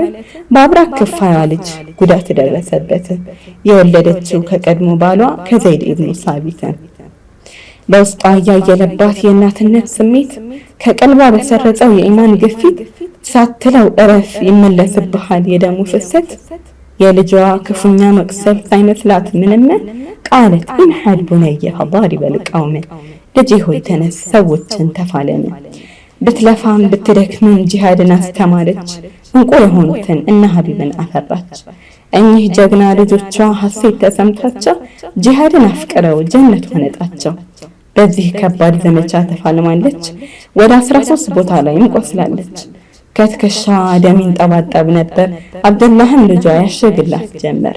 በአብራክ ክፋያ ልጅ ጉዳት ደረሰበት። የወለደችው ከቀድሞ ባሏ ከዘይድ ኢብኑ ሳቢት። በውስጧ ያየለባት የእናትነት ስሜት ከቀልቧ በሰረጸው የኢማን ግፊት ሳትለው እረፍ ይመለስብሃል የደሙ ፍሰት። የልጇ ክፉኛ መቅሰል ሳይመስላት ምንም ቃለት ኢንሐድ ቡነየ ፈዳሪበ ልቀውም። ልጄ ሆይ ተነስ ሰዎችን ተፋለም። ብትለፋም ብትደክምም ጂሃድን አስተማረች። እንቁ የሆኑትን እነ ሀቢብን አፈራች። እኚህ ጀግና ልጆቿ ሐሴት ተሰምታቸው ጂሃድን አፍቅረው ጀነት ሆነጣቸው። በዚህ ከባድ ዘመቻ ተፋልማለች። ወደ 13 ቦታ ላይም ቆስላለች። ከትከሻዋ ደም ይንጠባጠብ ነበር። አብዱላህም ልጇ ያሸግላት ጀመር።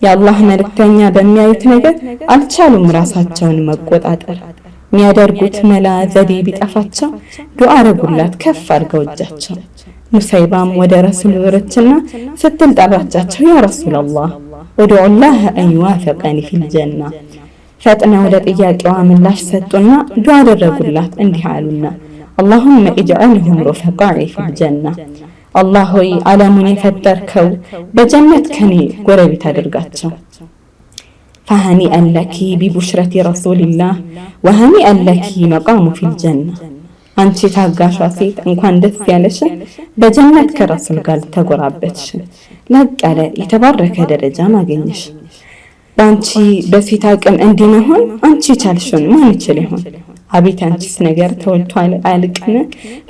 የአላህ መልእክተኛ በሚያዩት ነገር አልቻሉም ራሳቸውን መቆጣጠር። የሚያደርጉት መላ ዘዴ ቢጠፋቸው ዱዓ አረጉላት ከፍ አድርገው እጃቸው። ኑሰይባም ወደ ረሱል ዞረችና ስትል ጠራቻቸው። ያ ረሱላህ ወዱዑላህ አን ይዋፈቀኒ ፊል ጀና። ፈጥነው ለጥያቄዋ ምላሽ ሰጡና ዱዓ አደረጉላት እንዲህ አሉና اللهم اجعلهم رفقائي في الجنة. الله ሆይ ዓለሙን የፈጠርከው በጀነት ከኔ ጎረቤት አድርጋቸው። فهنيئا لك ببشرة رسول الله وهنيئا لك مقام في الجنة. አንቺ ታጋሿ ሴት እንኳን ደስ ያለሽ በጀነት ከረሱል ጋር ተጎራበትሽ። ላቅ ያለ የተባረከ ደረጃ ማግኘሽ። ባንቺ በፊት አቅም እንዲመሆን አንቺ ቻልሽውን ማን ይችል ይሆን? አቤት አንቺስ ነገር ተወልቶ አልቅነ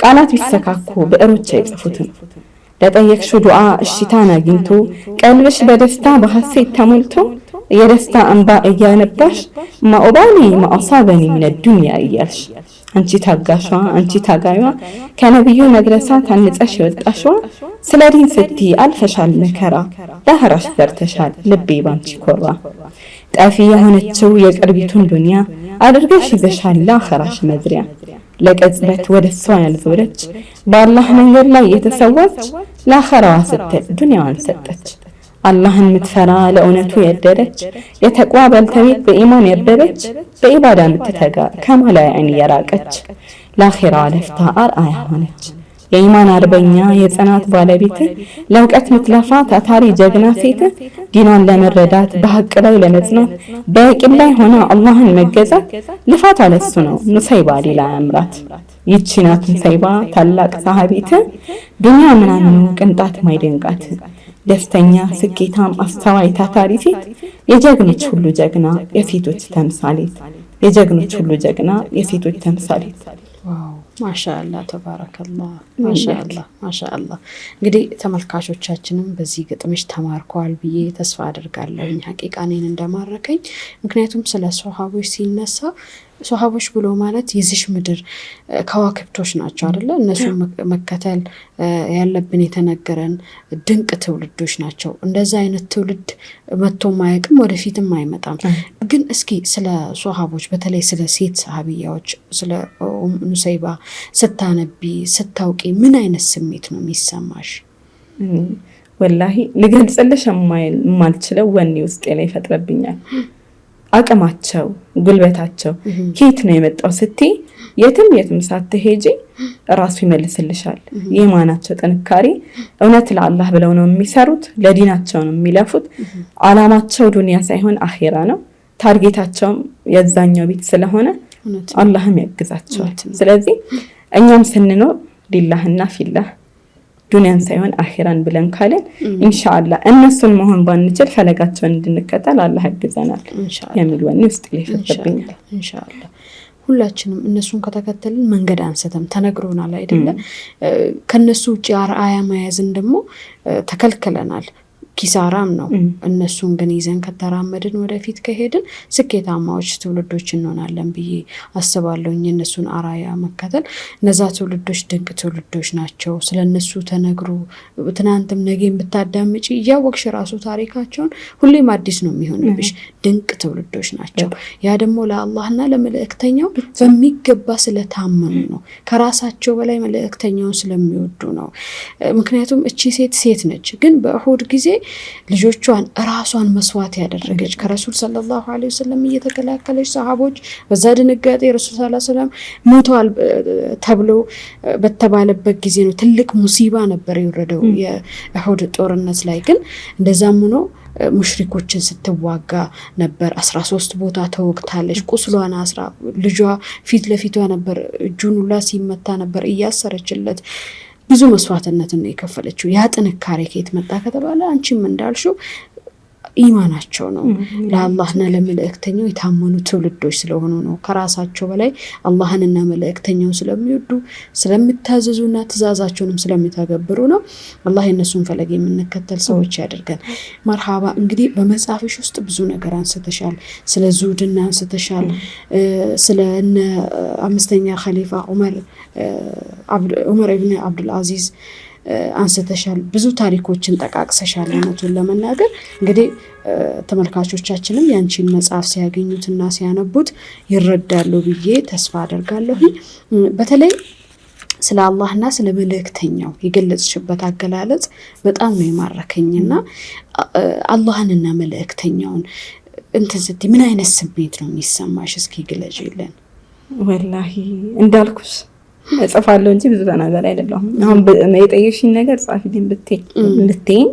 ቃላት ቢሰካኩ ብዕሮች አይጽፉትም። ለጠየቅሽው ዱዓ እሽታን አግኝቶ ቀልብሽ በደስታ በሐሴት ተሞልቶ የደስታ እንባ እያነባሽ ማኡባሊ ማአሳበኒ ምን ዱንያ እያልሽ አንቺ ታጋሿ አንቺ ታጋዩዋ ከነብዩ መድረሳ ታንጸሽ የወጣሽዋ ስለ ዲን ስትይ አልፈሻል መከራ ለህራሽ ደርተሻል ልቤ ባንቺ ኮራ። ጠፊ የሆነችው የቅርቢቱን ዱንያ አድርገሽ ይዘሻል ለአኸራሽ መዝሪያ። ለቀጽበት ወደሷ ያልዞረች በአላህ መንገድ ላይ የተሰዋች ለአኸራዋ ስትል ዱንያዋን ሰጠች። አላህን ምትፈራ ለእውነቱ ያደረች የተቅዋ ባልተቤት በኢማን ያበበች በኢባዳ ምትተጋ ከማላይ አይን የራቀች ለአኺራዋ ለፍታ አርአያ ሆነች። የኢማን አርበኛ የጽናት ባለቤት ለውቀት ምትለፋ ታታሪ ጀግና ሴት ዲኗን ለመረዳት በሐቅ ላይ ለመጽናት በቂም ላይ ሆና አላህን መገዛት ልፋት አለሱ ነው ኑሰይባ ሌላ ያምራት። ይቺ ናት ኑሰይባ ታላቅ ሰሃቢት ዱንያ ምናምን ቅንጣት ማይደንቃት። ደስተኛ ስኬታም አስተዋይ ታታሪ ሴት የጀግኖች ሁሉ ጀግና የሴቶች ተምሳሌት። የጀግኖች ሁሉ ጀግና የሴቶች ተምሳሌት። ዋው ማሻአላ ተባረከላህ። ማሻአላ እንግዲህ ተመልካቾቻችንም በዚህ ግጥምሽ ተማርከዋል ብዬ ተስፋ አደርጋለሁ። ሐቂቃ እኔን እንደማረከኝ ምክንያቱም ስለ ሱሐቦች ሲነሳ ሱሐቦች ብሎ ማለት የዚሽ ምድር ከዋክብቶች ናቸው አይደለ? እነሱ መከተል ያለብን የተነገረን ድንቅ ትውልዶች ናቸው። እንደዛ አይነት ትውልድ መጥቶ ማያውቅም ወደፊትም አይመጣም። ግን እስኪ ስለ ሱሐቦች በተለይ ስለ ሴት ሰሃቢያዎች ስለ ኑሰይባ ስታነቢ ስታውቂ ምን አይነት ስሜት ነው የሚሰማሽ? ወላሂ ልገልጽልሽ የማልችለው ወኔ ውስጤ ላይ ይፈጥረብኛል። አቅማቸው ጉልበታቸው ከየት ነው የመጣው ስትይ የትም ሳትሄጂ ራሱ ይመልስልሻል። የኢማናቸው ጥንካሬ እውነት ለአላህ ብለው ነው የሚሰሩት፣ ለዲናቸው ነው የሚለፉት። አላማቸው ዱንያ ሳይሆን አኺራ ነው። ታርጌታቸውም የዛኛው ቤት ስለሆነ አላህም ያግዛቸዋል። ስለዚህ እኛም ስንኖር ሊላህና ፊላህ ዱንያን ሳይሆን አኺራን ብለን ካለን ኢንሻአላህ እነሱን መሆን ባንችል ፈለጋቸውን እንድንከተል አላህ ያግዘናል የሚል ወኔ ውስጥ ይፈጥርብኛል። ኢንሻአላህ ሁላችንም እነሱን ከተከተልን መንገድ አንስተም ተነግሮናል አይደለ? ከነሱ ውጪ አርአያ መያዝን ደግሞ ተከልክለናል። ኪሳራም ነው። እነሱን ግን ይዘን ከተራመድን ወደፊት ከሄድን ስኬታማዎች ትውልዶች እንሆናለን ብዬ አስባለሁ። እነሱን አራያ መከተል እነዛ ትውልዶች ድንቅ ትውልዶች ናቸው። ስለነሱ ተነግሮ ትናንትም ነገም ብታዳምጪ እያወቅሽ ራሱ ታሪካቸውን ሁሌም አዲስ ነው የሚሆንብሽ። ድንቅ ትውልዶች ናቸው። ያ ደግሞ ለአላህና ለመልእክተኛው በሚገባ ስለታመኑ ነው። ከራሳቸው በላይ መልእክተኛውን ስለሚወዱ ነው። ምክንያቱም እቺ ሴት ነች፣ ግን በኡሁድ ጊዜ ልጆቿን ራሷን መስዋዕት ያደረገች ከረሱል ሰለላሁ ዐለይሂ ወሰለም እየተከላከለች ሰሃቦች በዛ ድንጋጤ ረሱል ሰለላሁ ዐለይሂ ወሰለም ሞተዋል ተብሎ በተባለበት ጊዜ ነው። ትልቅ ሙሲባ ነበር የወረደው የኡሁድ ጦርነት ላይ። ግን እንደዛም ሆኖ ሙሽሪኮችን ስትዋጋ ነበር። 13 ቦታ ተወግታለች። ቁስሏን ልጇ ፊት ለፊቷ ነበር፣ እጁን ሁላ ሲመታ ነበር እያሰረችለት። ብዙ መስዋዕትነትን ነው የከፈለችው። ያ ጥንካሬ ከየት መጣ ከተባለ አንቺም እንዳልሽው ኢማናቸው ነው። ለአላህና ለመልእክተኛው የታመኑ ትውልዶች ስለሆኑ ነው። ከራሳቸው በላይ አላህንና መልእክተኛውን ስለሚወዱ ስለሚታዘዙና ትእዛዛቸውንም ስለሚተገብሩ ነው። አላህ የነሱን ፈለግ የምንከተል ሰዎች ያደርገን። መርሃባ። እንግዲህ በመጽሐፍሽ ውስጥ ብዙ ነገር አንስተሻል። ስለ ዙህድና አንስተሻል። ስለ አምስተኛ ኸሊፋ ዑመር ኢብኑ አብዱል አዚዝ አንስተሻል። ብዙ ታሪኮችን ጠቃቅሰሻል። እውነቱን ለመናገር እንግዲህ ተመልካቾቻችንም ያንቺን መጽሐፍ ሲያገኙትና ሲያነቡት ይረዳሉ ብዬ ተስፋ አደርጋለሁ። በተለይ ስለ አላህና ስለ መልእክተኛው የገለጽሽበት አገላለጽ በጣም ነው የማረከኝና አላህንና መልእክተኛውን እንትን ስትይ ምን አይነት ስሜት ነው የሚሰማሽ? እስኪ ግለጪልን። ወላሂ እንዳልኩሽ እጽፋለሁ እንጂ ብዙ ነገር አይደለም። አሁን የጠየሽኝ ነገር ጻፊልኝ ብትይኝ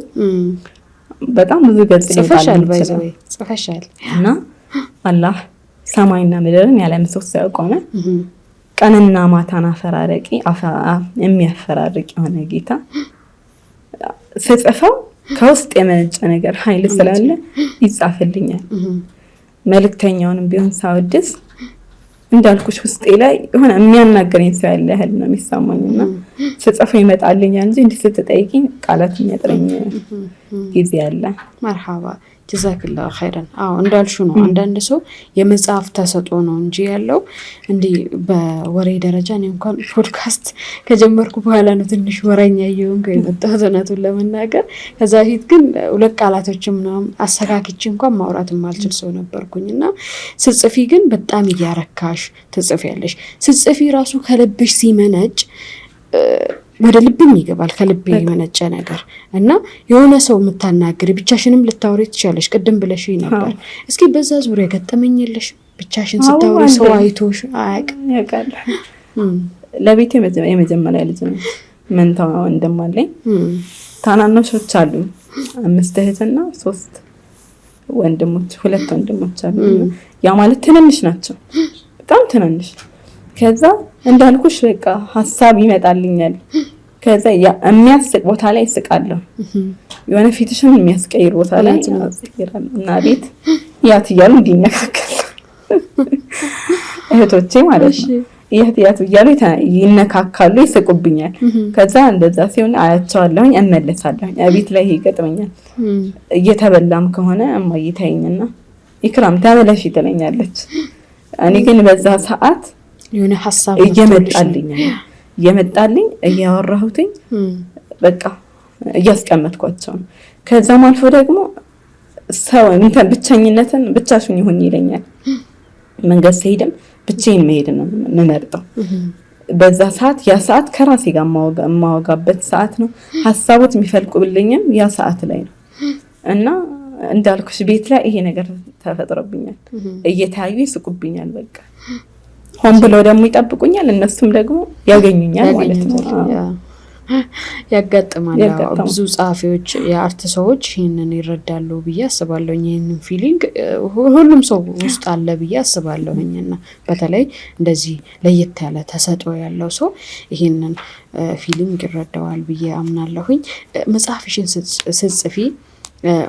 በጣም ብዙ ገጽ ጽፈሻል። እና አላህ ሰማይና ምድርን ያለ ምሰሶ ያቆመ ቀንና ማታን አፈራራቂ የሚያፈራርቅ የሆነ ጌታ ስጽፈው ከውስጥ የመነጨ ነገር ኃይል ስላለ ይጻፍልኛል። መልእክተኛውንም ቢሆን ሳወድስ እንዳልኩሽ ውስጤ ላይ የሆነ የሚያናገረኝ ሰው ያለ ያህል ነው የሚሰማኝና ስጽፈው ይመጣልኛል እንጂ እንዲህ ስትጠይቂኝ ቃላት የሚያጥረኝ ጊዜ አለ። መርሃባ ጀዛክላሁ ኸይረን። አዎ እንዳልሽው ነው። አንዳንድ ሰው የመጽሐፍ ተሰጥኦ ነው እንጂ ያለው እንዲህ በወሬ ደረጃ ነው። እንኳን ፖድካስት ከጀመርኩ በኋላ ነው ትንሽ ወረኛ እየሆንኩ የመጣሁት እውነቱን ለመናገር። ከዛ ፊት ግን ሁለት ቃላቶችም ምናምን አሰካክቼ እንኳን ማውራት የማልችል ሰው ነበርኩኝና ስጽፊ ግን በጣም እያረካሽ ትጽፊያለሽ። ስጽፊ ራሱ ከልብሽ ሲመነጭ ወደ ልብም ይገባል። ከልብ የመነጨ ነገር እና የሆነ ሰው የምታናግሪ ብቻሽንም ልታወሪ ትችላለሽ። ቅድም ብለሽ ነበር። እስኪ በዛ ዙሪያ ገጠመኝልሽ? ብቻሽን ስታወሪ ሰው አይቶሽ ያውቃል? ለቤቴ የመጀመሪያ ልጅ ነው። መንታ ወንድም አለኝ። ታናናሾች አሉ። 5 እህትና 3 ወንድሞች፣ 2 ወንድሞች አሉ። ያ ማለት ትንንሽ ናቸው፣ በጣም ትንንሽ። ከዛ እንዳልኩሽ በቃ ሐሳብ ይመጣልኛል። ከዛ የሚያስቅ ቦታ ላይ እስቃለሁ። የሆነ ፊትሽን የሚያስቀይር ቦታ ላይ አስቀይራለሁ እና ቤት ያት እያሉ እንዲነካከል እህቶቼ ማለት ነው። ያት እያሉ ይነካካሉ፣ ይስቁብኛል። ከዛ እንደዛ ሲሆን አያቸዋለሁኝ፣ እመለሳለሁኝ። ቤት ላይ ይገጥመኛል። እየተበላም ከሆነ እማዬ ታይኝና ኢክራም ተመለሽ ትለኛለች። እኔ ግን በዛ ሰዓት የሆነ ሐሳብ እየመጣልኝ እያወራሁትኝ በቃ እያስቀመጥኳቸው። ከዛም አልፎ ደግሞ ሰው እንትን ብቸኝነትን ብቻሽን ይሁን ይለኛል። መንገድ ሲሄድም ብቻዬን መሄድ ነው የምመርጠው። በዛ ሰዓት ያ ሰዓት ከራሴ ጋር ማወጋበት ሰዓት ነው። ሐሳቦት የሚፈልቁልኝም ያ ሰዓት ላይ ነው እና እንዳልኩሽ ቤት ላይ ይሄ ነገር ተፈጥሮብኛል። እየታዩ ይስቁብኛል። በቃ ሆን ብለው ደግሞ ይጠብቁኛል፣ እነሱም ደግሞ ያገኙኛል ማለት ነው። ያጋጥማል። ብዙ ጸሐፊዎች የአርት ሰዎች ይህንን ይረዳሉ ብዬ አስባለሁ። ይህንን ፊሊንግ ሁሉም ሰው ውስጥ አለ ብዬ አስባለሁኝና በተለይ እንደዚህ ለየት ያለ ተሰጥኦ ያለው ሰው ይህንን ፊሊንግ ይረዳዋል ብዬ አምናለሁኝ። መጽሐፍሽን ስትጽፊ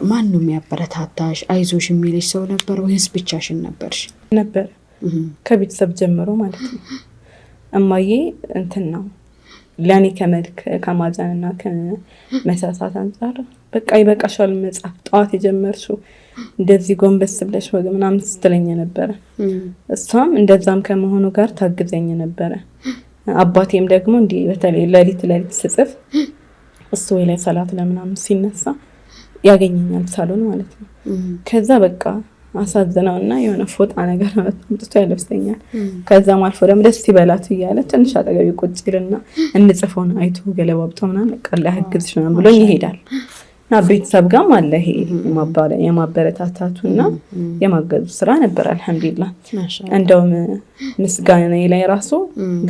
ማን ነው የሚያበረታታሽ? አይዞሽ የሚልሽ ሰው ነበር ወይስ ብቻሽን ነበርሽ? ነበር ከቤተሰብ ጀምሮ ማለት ነው። እማዬ እንትን ነው ለኔ ከመልክ ከማዘንና ከመሳሳት አንፃር በቃ ይበቃሻል መጽሐፍ ጠዋት የጀመርሽው እንደዚህ ጎንበስ ብለሽ ወግ ምናምን ስትለኝ ነበረ። እሷም እንደዛም ከመሆኑ ጋር ታግዘኝ ነበረ። አባቴም ደግሞ እንዲህ በተለይ ሌሊት ስጽፍ እሱ ወይ ላይ ሰላት ለምናምን ሲነሳ ያገኘኛል ሳሎን ማለት ነው። ከዛ በቃ አሳዝነውና የሆነ ፎጣ ነገር አምጥቶ ያለብሰኛል። ከዛም አልፎ ደግሞ ደስ ይበላት እያለ ትንሽ አጠገቤ ቁጭ ይልና እንጽፈውን አይቶ ገለባብጦ ምናምን በቃ ላግዝሽ ምናምን ብሎኝ ይሄዳል። እና ቤተሰብ ጋርም አለ ይሄ የማበረታታቱና የማገዙ ስራ ነበር። አልሐምዱሊላህ እንደውም ምስጋናዬ ላይ ራሱ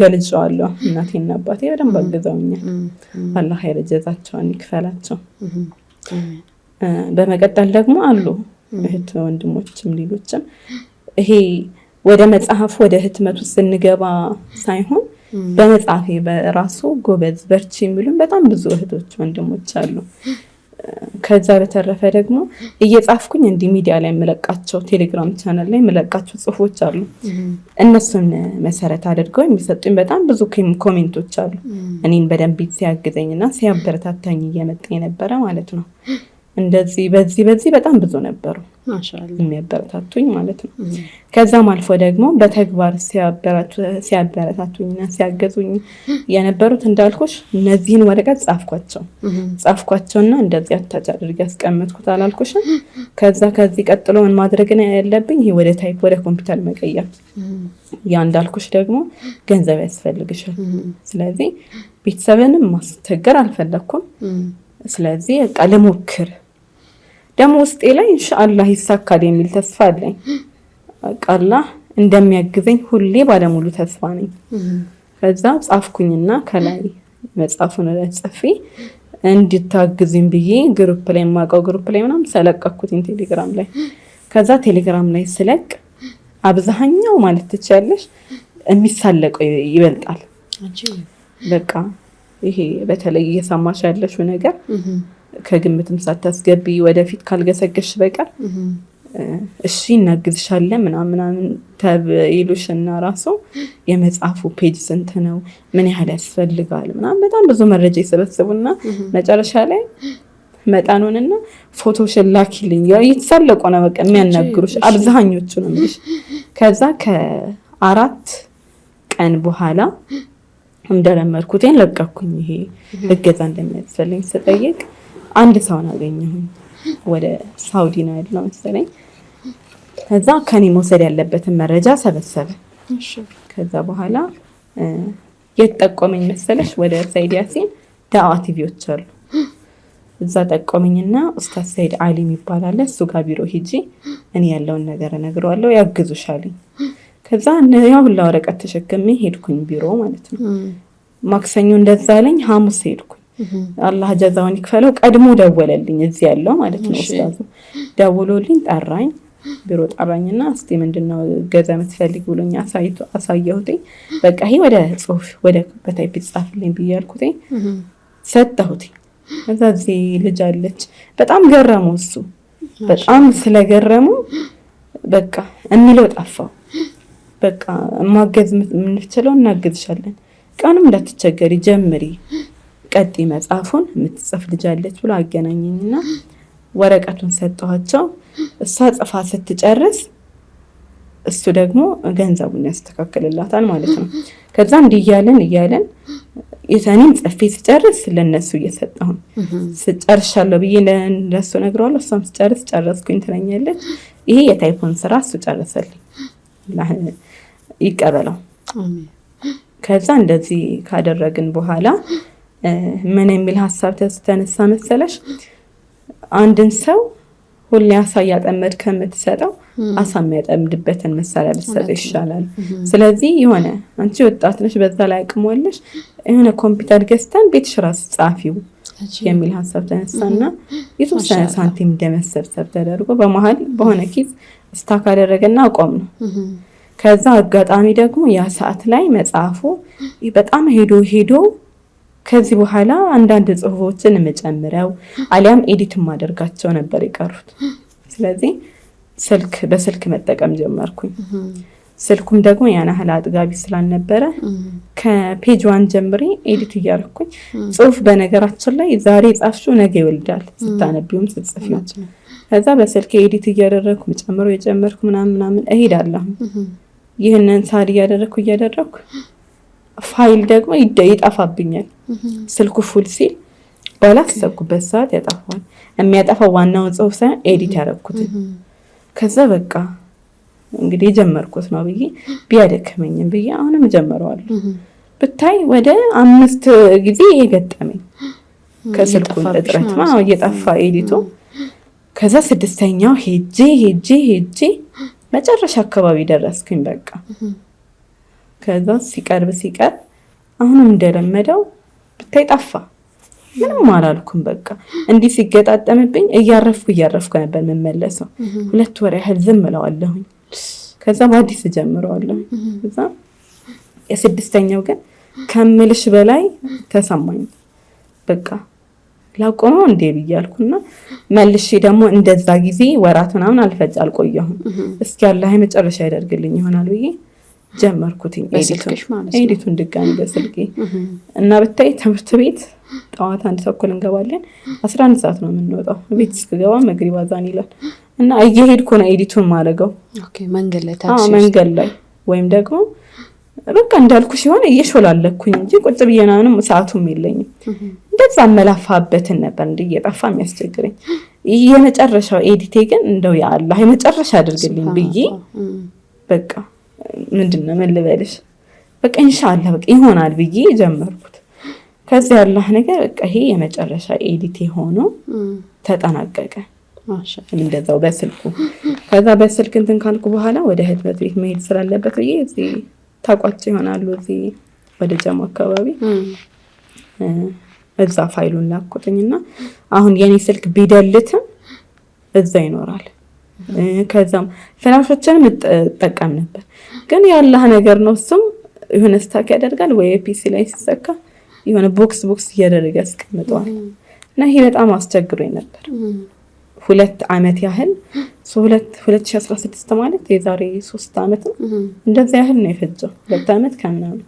ገልጸዋለሁ። እናቴና አባቴ በደንብ አግዘውኛል። አላህ ኸይር ጀዛቸውን ይክፈላቸው። በመቀጠል ደግሞ አሉ እህት ወንድሞችም ሌሎችም ይሄ ወደ መጽሐፍ ወደ ህትመቱ ስንገባ ሳይሆን በመጽሐፌ በራሱ ጎበዝ በርቺ የሚሉን በጣም ብዙ እህቶች ወንድሞች አሉ። ከዛ በተረፈ ደግሞ እየጻፍኩኝ እንዲህ ሚዲያ ላይ የምለቃቸው ቴሌግራም ቻናል ላይ የምለቃቸው ጽሁፎች አሉ። እነሱን መሰረት አድርገው የሚሰጡኝ በጣም ብዙ ኮሜንቶች አሉ። እኔን በደንብ ሲያግዘኝና ሲያበረታታኝ እየመጣ የነበረ ማለት ነው። እንደዚህ በዚህ በጣም ብዙ ነበሩ ማሻአላህ የሚያበረታቱኝ ማለት ነው። ከዛም አልፎ ደግሞ በተግባር ሲያበረታቱኝና ሲያገዙኝ የነበሩት እንዳልኩሽ እነዚህን ወረቀት ጻፍኳቸውና እንደዚህ አታች አድርጌ አስቀመጥኩት አላልኩሽም? ከዚህ ቀጥሎ ምን ማድረግ ነው ያለብኝ? ይሄ ወደ ታይፕ ወደ ኮምፒውተር መቀየር። ያ እንዳልኩሽ ደግሞ ገንዘብ ያስፈልግሻል። ስለዚህ ቤተሰብንም ማስቸገር አልፈለኩም። ስለዚህ በቃ ልሞክር ደግሞ ውስጤ ላይ ኢንሻአላህ ይሳካል የሚል ተስፋ አለኝ። አላህ እንደሚያግዘኝ ሁሌ ባለሙሉ ተስፋ ነኝ። ከዛ ጻፍኩኝና ከላይ መጽሐፉን ላይ ጽፌ እንድታግዝኝ ብዬ ግሩፕ ላይ ማቀው ግሩፕ ላይ ምናምን ሰለቀኩት ቴሌግራም ላይ። ከዛ ቴሌግራም ላይ ስለቅ አብዛኛው ማለት ትችያለሽ የሚሳለቀው ይበልጣል። በቃ ይሄ በተለይ እየሰማሽ ያለሽው ነገር ከግምትም ሳታስገቢ ወደፊት ካልገሰገሽ በቀር እሺ እናግዝሻለን ምናምን ተብይሉሽና ራሱ የመጽሐፉ ፔጅ ስንት ነው ምን ያህል ያስፈልጋል ምናምን በጣም ብዙ መረጃ ይሰበስቡና መጨረሻ ላይ መጣኑንና ፎቶሽን ላኪልኝ ይተሳለቁ ነው በቃ የሚያናግሩሽ አብዛኞቹ ነው ማለት። ከዛ ከ4 ቀን በኋላ እንደለመርኩቴን ለቀኩኝ። ይሄ እገዛ እንደሚያስፈልኝ ስጠይቅ አንድ ሰው አገኘሁኝ። ወደ ሳውዲ ነው ያለው መሰለኝ። ከዛ ከኔ መውሰድ ያለበትን መረጃ ሰበሰበ። ከዛ በኋላ የተጠቆመኝ መሰለሽ ወደ ሰይድ ያሲን ዳዋ ቲቪዎች አሉ። እዛ ጠቆመኝና ኡስታዝ ሰይድ አሊም ይባላል እሱ ጋር ቢሮ ሂጂ እኔ ያለውን ነገር እነግረዋለሁ ያግዙሻል። ከዛ ያው ሁላ ወረቀት ተሸክሜ ሄድኩኝ ቢሮ ማለት ነው። ማክሰኞ እንደዛ አለኝ። ሐሙስ ሄድኩኝ። አላህ ጀዛውን ይክፈለው ቀድሞ ደወለልኝ እዚህ ያለው ማለት ነው። ኡስታዙ ደውሎልኝ ጠራኝ። ቢሮ ጠራኝና እስቲ ምንድነው ገዛ የምትፈልጊ ብሎኝ አሳየሁት። በቃ ይሄ ወደ ጽሁፍ ወደ በታይፕ ጻፍልኝ ብያልኩት ሰጠሁት። ከዛ እዚህ ልጅ አለች በጣም ገረመው እሱ በጣም ስለገረመው በቃ እንለው ጠፋው። በቃ ማገዝ የምንችለው እናግዝሻለን፣ ቀንም እንዳትቸገሪ ጀምሪ፣ ቀጥ መጽሐፉን የምትጽፍ ልጅ አለች ብሎ አገናኘኝና ወረቀቱን ሰጠኋቸው። እሷ ጽፋ ስትጨርስ እሱ ደግሞ ገንዘቡን ያስተካክልላታል ማለት ነው። ከዛ እንዲያለን የታኒም ጽፌ ሲጨርስ ለነሱ እየሰጠሁ ስጨርሻለሁ ብዬ ለነሱ ነግረዋለሁ። እሷም ስጨርስ ጨረስኩኝ ትለኛለች። ይሄ የታይፖን ስራ እሱ ጨረሰልኝ ይቀበለው። ከዛ እንደዚህ ካደረግን በኋላ ምን የሚል ሐሳብ ተነሳ መሰለሽ? አንድን ሰው ሁሌ አሳ እያጠመድ ከምትሰጠው አሳ የሚያጠምድበትን መሳሪያ ብትሰጠው ይሻላል። ስለዚህ የሆነ አንቺ ወጣት ነሽ፣ በዛ ላይ አቅሟለሽ፣ የሆነ ኮምፒውተር ገዝተን ቤትሽ ራስ ጻፊው የሚል ሀሳብ ተነሳና የተወሰነ ሳንቲም እንደመሰብሰብ ተደርጎ በመሀል በሆነ ኪዝ ስታክ አደረገና አቆም ነው። ከዛ አጋጣሚ ደግሞ ያ ሰዓት ላይ መጽሐፉ በጣም ሄዶ ከዚህ በኋላ አንዳንድ ጽሁፎችን የምጨምረው አሊያም ኤዲት ማደርጋቸው ነበር የቀሩት። ስለዚህ በስልክ መጠቀም ጀመርኩኝ። ስልኩም ደግሞ ያን ያህል አጥጋቢ ስላልነበረ ከፔጅ 1 ጀምሬ ኤዲት እያደረኩኝ ጽሁፍ በነገራችን ላይ ዛሬ ጻፍሽው ነገ ይወልዳል ስታነቢውም ስትጽፊው። ከዛ በስልክ ኤዲት እያደረኩ የጨመርኩ ምናምን እሄዳለሁ። ይህንን ሳድ እያደረኩ ፋይል ደግሞ ይጠፋብኛል። ስልኩ ፉል ሲል ባላሰብኩበት ሰዓት ያጠፋዋል። የሚያጠፋው ዋናው ጽሁፍ ሳይሆን ኤዲት ያደረኩት። ከዛ በቃ እንግዲህ የጀመርኩት ነው ብዬ ቢያደክመኝም ብዬ አሁንም ጀመረዋለሁ። ብታይ ወደ 5 ጊዜ የገጠመኝ ከስልኩ እጥረት እየጠፋ ኤዲቱ። ከዛ 6ኛው ሄጄ መጨረሻ አካባቢ ደረስኩኝ። በቃ ከዛ ሲቀርብ አሁንም እንደለመደው ብታይ ጠፋ። ምንም አላልኩም። በቃ እንዲህ ሲገጣጠምብኝ እያረፍኩ ነበር የምመለሰው። 2 ወር ያህል ዝም እለዋለሁኝ። ከዛ በአዲስ ጀምረዋለሁ። ከዛ የ6ኛው ግን ከምልሽ በላይ ተሰማኝ። በቃ ላቆመው እንዴ ብያልኩና መልሼ ደግሞ እንደዛ ጊዜ ወራት ምናምን አልቆየሁም። እስኪ አላህ የመጨረሻ ያደርግልኝ ይሆናል ብዬ ጀመርኩትኝ ኤዲቱን ድጋሚ በስልኬ። እና ብታይ ትምህርት ቤት ጠዋት 1 ተኩል እንገባለን፣ 11 ሰዓት ነው የምንወጣው። ቤት እስክገባ መግሪብ አዛን ይላል። እና እየሄድኩ ነው ኤዲቱን ማድረገው። መንገድ ላይ ወይም ደግሞ በቃ እንዳልኩ ሲሆን እየሾላለኩኝ እንጂ ቁጭ ብዬ ምናምን ሰዓቱም የለኝም። እንደዛ አመላፋበትን ነበር እየጠፋ የሚያስቸግረኝ። የመጨረሻው ኤዲቴ ግን እንደው ያ አላህ የመጨረሻ አድርግልኝ ብዬ በቃ ምንድነው ምን ልበልሽ፣ በቃ ኢንሻአላህ በቃ ይሆናል ብዬ ጀመርኩት። ከዛ ያላህ ነገር በቃ ይሄ የመጨረሻ ኤዲቴ ሆኖ ተጠናቀቀ። ማሻአላህ እንደዛው በስልኩ። ከዛ በስልክ እንትን ካልኩ በኋላ ወደ ህትመት ቤት መሄድ ስላለበት ብዬ እዚህ ታቋጭ ይሆናሉ እዚህ ወደ ጀሞ አካባቢ እዛ ፋይሉን ላኩትኝና አሁን የኔ ስልክ ቢደልትም እዛ ይኖራል። ከዛም ፍላሾችንም እጠቀም ነበር። ግን ያላህ ነገር ነው። እሱም የሆነ ስታክ ያደርጋል ወይ ፒሲ ላይ ሲሰካ የሆነ ቦክስ እያደረገ ያስቀምጠዋል። እና ይሄ በጣም አስቸግሮኝ ነበር 2 አመት ያህል 2016 ማለት የዛሬ 3 አመት ነው። እንደዛ ያህል ነው የፈጀው 2 አመት ከምናምን።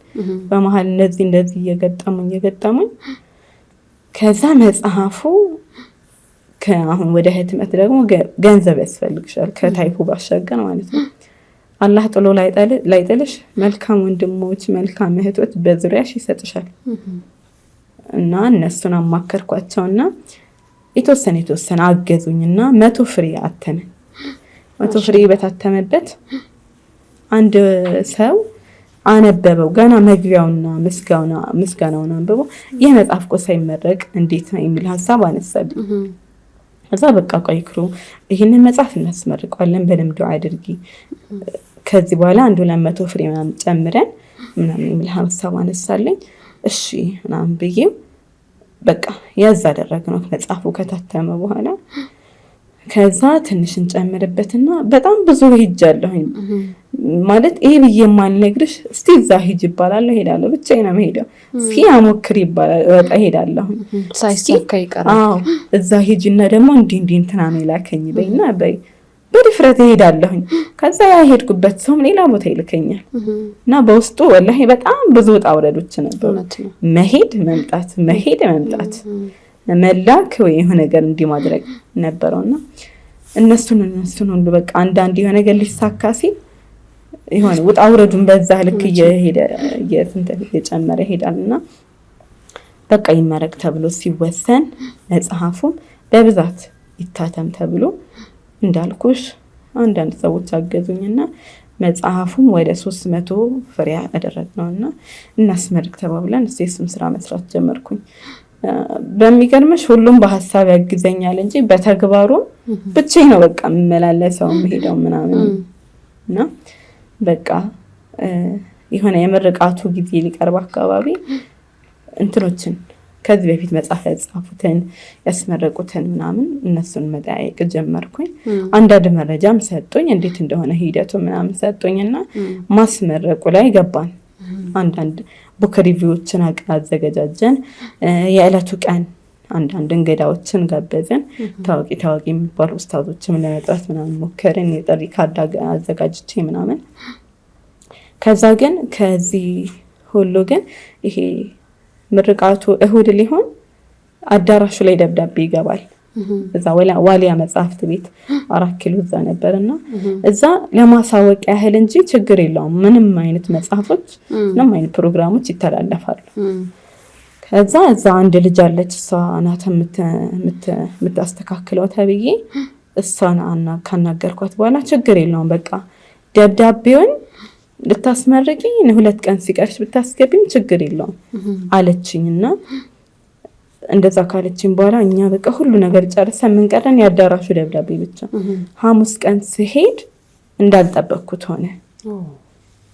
በመሃል እንደዚህ እየገጠሙኝ ከዛ መጽሐፉ ከአሁን ወደ ህትመት ደግሞ ገንዘብ ያስፈልግሻል ከታይፑ ባሻገር ማለት ነው። አላህ ጥሎ ላይጥልሽ መልካም ወንድሞች መልካም እህቶች በዙሪያሽ ይሰጥሻል። እና እነሱን አማከርኳቸውና የተወሰነ አገዙኝና 100 ፍሬ አተመ። 100 ፍሬ በታተመበት አንድ ሰው አነበበው። ገና መግቢያውና ምስጋናውን አንብቦ የመጽሐፍ ቆ ሳይመረቅ እንዴት ነው የሚል ሐሳብ አነሳልኝ። ከዛ በቃ ቆይክሩ ይሄንን መጽሐፍ እናስመርቀዋለን በደምብ ዱዓ አድርጊ፣ ከዚህ በኋላ 100 ፍሬ ምናምን ጨምረን ምናምን የሚል ሐሳብ አነሳልኝ። እሺ ምናምን ብዬ በቃ ያዝ አደረግነው መጽሐፉ ከታተመ በኋላ። ከዛ ትንሽ እንጨምርበትና በጣም ብዙ ሄጃለሁኝ ማለት ይሄ ብዬ የማልነግርሽ እስቲ እዛ ሂጅ ይባላል ሄዳለሁ። ብቻዬን ነው የምሄደው። እስኪ አሞክሪ ይባላል ወጣ ሄዳለሁ። ሳይሳካ ይቀራል። እዛ ሂጅና ደግሞ እንዲህ እንትና ነው ላከኝ በይና በድፍረት ሄዳለሁኝ። ከዛ ያሄድኩበት ሰው ሌላ ቦታ ይልከኛል። እና በውስጡ ወላሂ በጣም ብዙ ወጣ ወረዶች ነበሩ። መሄድ መምጣት መላክ ወይ የሆነ ነገር እንዲህ ማድረግ ነበረውና እነሱን ሁሉ በቃ አንዳንድ የሆነ ነገር ሊሳካ ሲል ይሆን ወጣ ወረዱን በዛ ልክ እየጨመረ ይሄዳልና በቃ ይመረቅ ተብሎ ሲወሰን መጽሐፉም በብዛት ይታተም ተብሎ እንዳልኩሽ አንዳንድ ሰዎች አገዙኝና መጽሐፉም ወደ 300 ፍሬ አደረግነውና እናስመርቅ ተባብለን እሱም ስራ መስራት ጀመርኩኝ። በሚገርምሽ ሁሉም በሐሳብ ያግዘኛል እንጂ በተግባሩ ብቻዬ ነው በቃ የምመላለሰው የምሄደው ምናምን እና በቃ የሆነ የምርቃቱ ጊዜ ሊቀርብ አካባቢ እንትኖችን ከዚህ በፊት መጽሐፍ ያጻፉትን ያስመረቁትን ምናምን እነሱን መጠያየቅ ጀመርኩኝ። አንዳንድ መረጃም ሰጡኝ እንዴት እንደሆነ ሂደቱ ምናምን ሰጡኝና ማስመረቁ ላይ ገባን። አንዳንድ ቡክ ሪቪዎችን አዘገጃጀን። የዕለቱ ቀን አንዳንድ እንግዳዎችን ጋበዘን። ታዋቂ የሚባሉ ኡስታዞችም ለመጥራት ምናምን ሞከርን። የጥሪ ካርድ አዘጋጅቼ ምናምን። ከዛ ግን ከዚህ ሁሉ ግን ይሄ ምርቃቱ እሁድ ሊሆን አዳራሹ ላይ ደብዳቤ ይገባል። እዛ ዋሊያ መጽሐፍት ቤት 4 ኪሎ እዛ ነበርና እዛ ለማሳወቅ ያህል እንጂ ችግር የለውም። ምንም አይነት መጽሐፎች ምንም አይነት ፕሮግራሞች ይተላለፋሉ። ከዛ እዛ አንድ ልጅ አለች እሷ ናት የምታስተካክለው ተብዬ እሷን ካናገርኳት በኋላ ችግር የለውም በቃ ደብዳቤውን ልታስመርቂ 2 ቀን ሲቀርሽ ብታስገቢም ችግር የለውም አለችኝና እንደዛ ካለችኝ በኋላ እኛ በቃ ሁሉ ነገር ጨርሰን ምን ቀረን ያዳራሹ ደብዳቤ ብቻ። ሐሙስ ቀን ሲሄድ እንዳልጠበቅኩት ሆነ።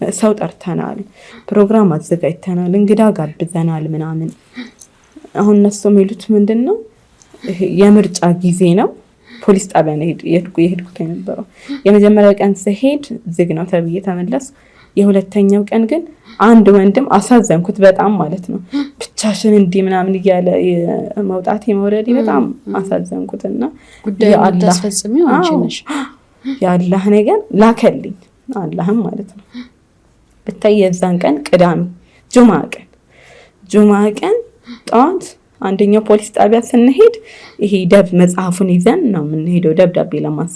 ሰው ጠርተናል፣ ፕሮግራም አዘጋጅተናል፣ እንግዳ ጋብዘናል ምናምን። አሁን እነሱ የሚሉት ምንድነው የምርጫ ጊዜ ነው። ፖሊስ ጣቢያ ነው የሄድኩት የነበረው። የመጀመሪያው ቀን ሲሄድ ዝግ ነው ተብዬ ተመለስኩ። የሁለተኛው ቀን ግን አንድ ወንድም አሳዘንኩት በጣም ማለት ነው። ብቻሽን እንዲህ ምናምን እያለ መውጣት የመውረድ በጣም አሳዘንኩትና ጉዳዩን ተስፈጽሚው አንቺ ነሽ ያላህ ነገር ላከልኝ አላህም ማለት ነው። ብታይ የዛን ቀን ቅዳሜ ጁማ ቀን ጧት አንደኛው ፖሊስ ጣቢያ ስንሄድ ይሄ መጽሐፉን ይዘን ነው የምንሄደው ደብዳቤ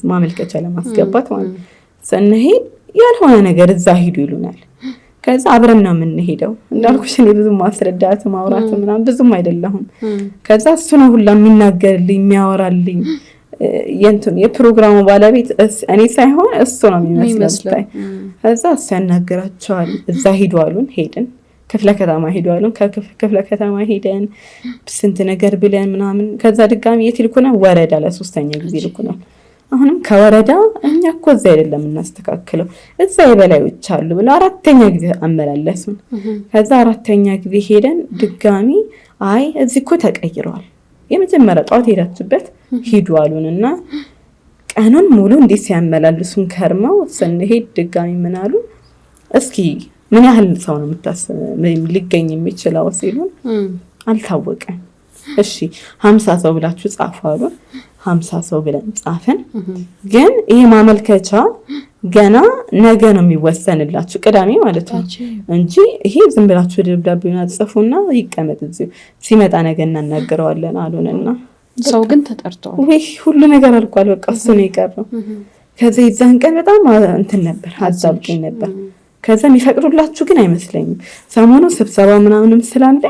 ማመልከቻ ለማስገባት ማለት ስንሄድ ያልሆነ ነገር እዛ ሂዱ ይሉናል። ከዛ አብረን ነው የምንሄደው። እንዳልኩሽ እኔ ብዙም ማስረዳት ማውራት ምናምን ብዙም አይደለሁም። ከዛ እሱ ነው ሁላ የሚናገርልኝ የሚያወራልኝ። የፕሮግራሙ ባለቤት እኔ ሳይሆን እሱ ነው የሚመስለው። ከዛ እሱ ያናገራቸዋል። እዛ ሂዱ አሉን። ሄድን። ክፍለ ከተማ ሄዱ አሉን። ከክፍለ ከተማ ሄደን ስንት ነገር ብለን ምናምን ከዛ ድጋሚ የት ይልኩናል? ወረዳ ለ3ኛ ጊዜ ይልኩናል። አሁንም ከወረዳ እኛ እኮ እዛ አይደለም እናስተካክለው እዛ የበላዮች አሉ ብለው 4ኛ ጊዜ አመላለሱን። ከዛ 4ኛ ጊዜ ሄደን ድጋሚ አይ እዚህ እኮ ተቀይሯል፣ የመጀመሪያ ጧት ሄዳችበት ሂዱ አሉንና ቀኑን ሙሉ እንዴት ሲያመላልሱን ከርመው ስንሄድ ድጋሚ ምን አሉ? እስኪ ምን ያህል ሰው ነው ሊገኝ የሚችለው ሲሉን አልታወቀም። እሺ 50 ሰው ብላችሁ ጻፉ አሉን። 50 ሰው ብለን ጻፈን። ግን ይሄ ማመልከቻ ገና ነገ ነው የሚወሰንላችሁ ቅዳሜ ማለት ነው እንጂ ይሄ ዝም ብላችሁ ደብዳቤውን አጽፉና ይቀመጥ እዚሁ ሲመጣ ነገ እናናገረዋለን አሉንና ሰው ግን ተጠርቷል። ወይ ሁሉ ነገር አልቋል። በቃ እሱ ነው የቀረው። ከዛ ይዛን ቀን በጣም እንትን ነበር አዛብኝ ነበር። ከዛ የሚፈቅዱላችሁ ግን አይመስለኝም። ሰሞኑ ስብሰባ ምናምንም ስላለ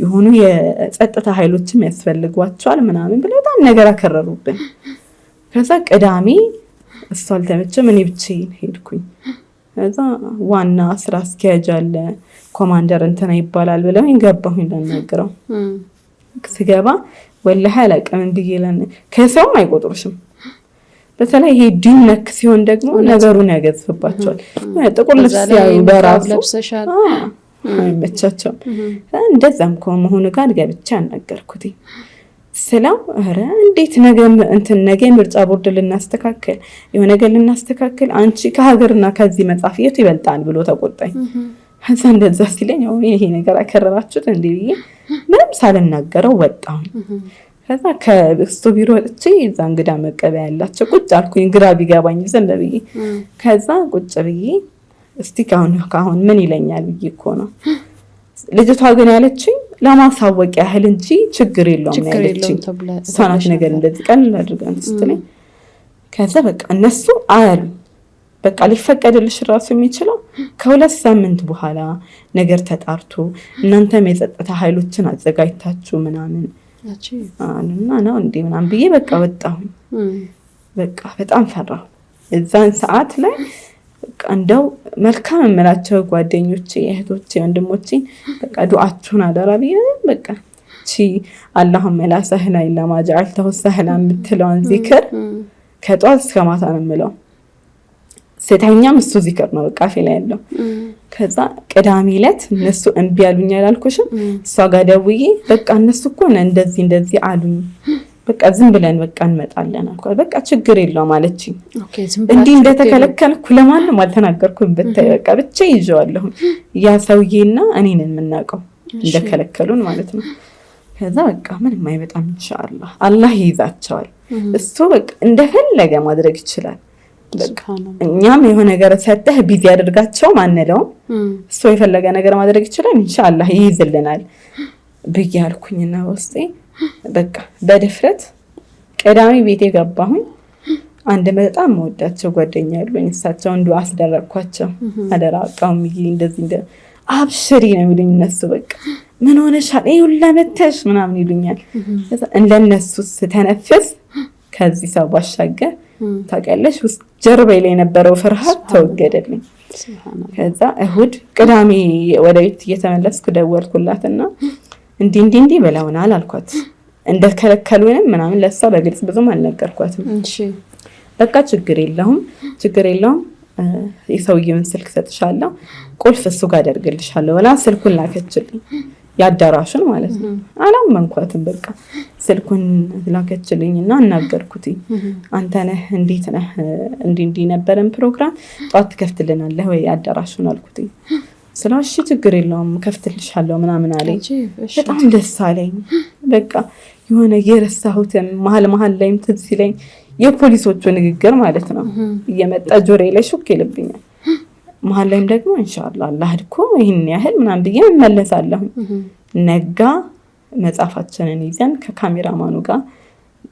የሆኑ የጸጥታ ኃይሎችም ያስፈልጓቸዋል ምናምን ብለው በጣም ነገር አከረሩብን። ከዛ ቅዳሜ እሱ አልተመቸም፣ እኔ ብቻዬን ሄድኩኝ። ከዛ ዋና ስራ አስኪያጅ አለ ኮማንደር እንትና ይባላል ብለው ገባሁኝ ለነገረው። ስገባ ወላሂ አላውቅም እንዲየለን ከሰውም አይቆጥሩሽም። በተለይ ይሄ ዲን ነክ ሲሆን ደግሞ ነገሩን ያገዝፍባቸዋል። ጥቁር ልብስ ያዩ በራሱ ለብሰሻል አይመቻቸውም። እንደዛም ከመሆኑ ጋር ገብቻ አናገርኩት። ስለው ኧረ እንዴት ነገ ምርጫ ቦርድ ልናስተካክል የሆነ ነገር ልናስተካክል አንቺ ከሀገርና ከዚህ መጽሐፍ የቱ ይበልጣል ብሎ ተቆጣኝ። ከዛ እንደዛ ሲለኝ ይሄ ነገር አከረራችሁት እንዴ ብዬ ምንም ሳልናገረው ወጣሁ። ከዛ ከስቱ ቢሮ ወጥቼ እዛ እንግዳ መቀበያ ያላቸው ቁጭ አልኩኝ። ግራ ቢገባኝ ዝም ብዬ ከዛ ቁጭ ብዬ እስቲ ካሁን ምን ይለኛል ብዬ እኮ ነው። ልጅቷ ግን ያለችኝ ለማሳወቅ ያህል እንጂ ችግር የለውም ያለችኝ። ሳናት ነገር እንደዚህ ቀልል አድርገን ስትለኝ ከዛ በቃ እነሱ አያሉ በቃ ሊፈቀድልሽ ራሱ የሚችለው ከ2 ሳምንት በኋላ ነገር ተጣርቶ እናንተም የጸጥታ ኃይሎችን አዘጋጅታችሁ ምናምን አሉና ነው እንዴ ምናምን ብዬ በቃ ወጣሁኝ። በቃ በጣም ፈራሁ እዛን ሰዓት ላይ። በቃ እንደው መልካም የምላቸው ጓደኞቼ፣ እህቶቼ፣ ወንድሞቼ በቃ ዱዓችሁን አደራ ብዬ በቃ እቺ اللهم لا سهل الا ما جعلته سهلا የምትለውን ዚክር ከጧት እስከ ማታ ነው የምለው ስተኛም እሱ ዚክር ነው በቃ ፊት ላይ ያለው ከዛ ቅዳሜ ዕለት እነሱ እንቢ ያሉኝ አላልኩሽም እሷ ጋር ደውዬ በቃ እነሱ እኮ እንደዚህ አሉኝ በቃ ዝም ብለን በቃ እንመጣለን አልኳት በቃ ችግር የለውም አለችኝ እንዴ እንደተከለከልኩ ለማንም አልተናገርኩም በቃ ብቻ ይዤዋለሁ ያ ሰውዬና እኔን የምናውቀው እንደከለከሉን ማለት ነው ከዛ በቃ ምንም አይመጣም ኢንሻአላህ አላህ ይዛቸዋል እሱ በቃ እንደፈለገ ማድረግ ይችላል በቃ እኛም የሆነ ነገር ሰጠህ ቢዚ ያደርጋቸው ማንነው እሱ የፈለገ ነገር ማድረግ ይችላል ኢንሻአላህ ይይዝልናል በያልኩኝና ወስጤ በቃ በድፍረት ቀዳሚ ቤቴ ገባሁኝ አንድ በጣም ወዳቸው ጓደኛ ያሉኝ እሳቸው እንዱ አስደረኳቸው አደራቃውም እንደዚህ አብሽሪ ነው የሚሉኝ እነሱ በቃ ምን ሆነሻል ይሁላ መተሽ ምናምን ይሉኛል እንደነሱ ስተነፍስ ከዚህ ሰው ባሻገር ታቀለሽ ውስጥ ጀርባዬ ላይ የነበረው ፍርሃት ተወገደልኝ ከዛ እሁድ ቅዳሜ ወደ ቤት እየተመለስኩ ደወልኩላትና እንዲ በላውናል አልኳት እንደከለከሉንም ምናምን ለሷ በግልጽ ብዙም አልነገርኳትም እሺ በቃ ችግር የለውም የሰውየውን ስልክ ሰጥሻለሁ ቁልፍ እሱ ጋር አደርግልሻለሁ ወላ ስልኩን ላከችልኝ ያዳራሹን ማለት ነው አላመንኳትም በቃ ስልኩን ላከችልኝና እናገርኩትኝ አንተ ነህ እንዴት ነህ እንዲ ነበረን ፕሮግራም ጧት ከፍትልናለህ ወይ ያዳራሹን አልኩትኝ ስለዚህ ችግር የለውም ከፍትልሻለሁ ምናምን አለኝ በጣም ደስ አለኝ በቃ የሆነ የረሳሁት መሀል ላይም ትዝ ሲለኝ የፖሊሶቹ ንግግር ማለት ነው እየመጣ ጆሬ ላይ ሹክ ይልብኛል መሀል ላይም ደግሞ ኢንሻአላህ አላህ እኮ ይሄን ያህል ምናምን ብዬ መመለሳለሁ ነጋ መጻፋችንን ይዘን ከካሜራማኑ ጋር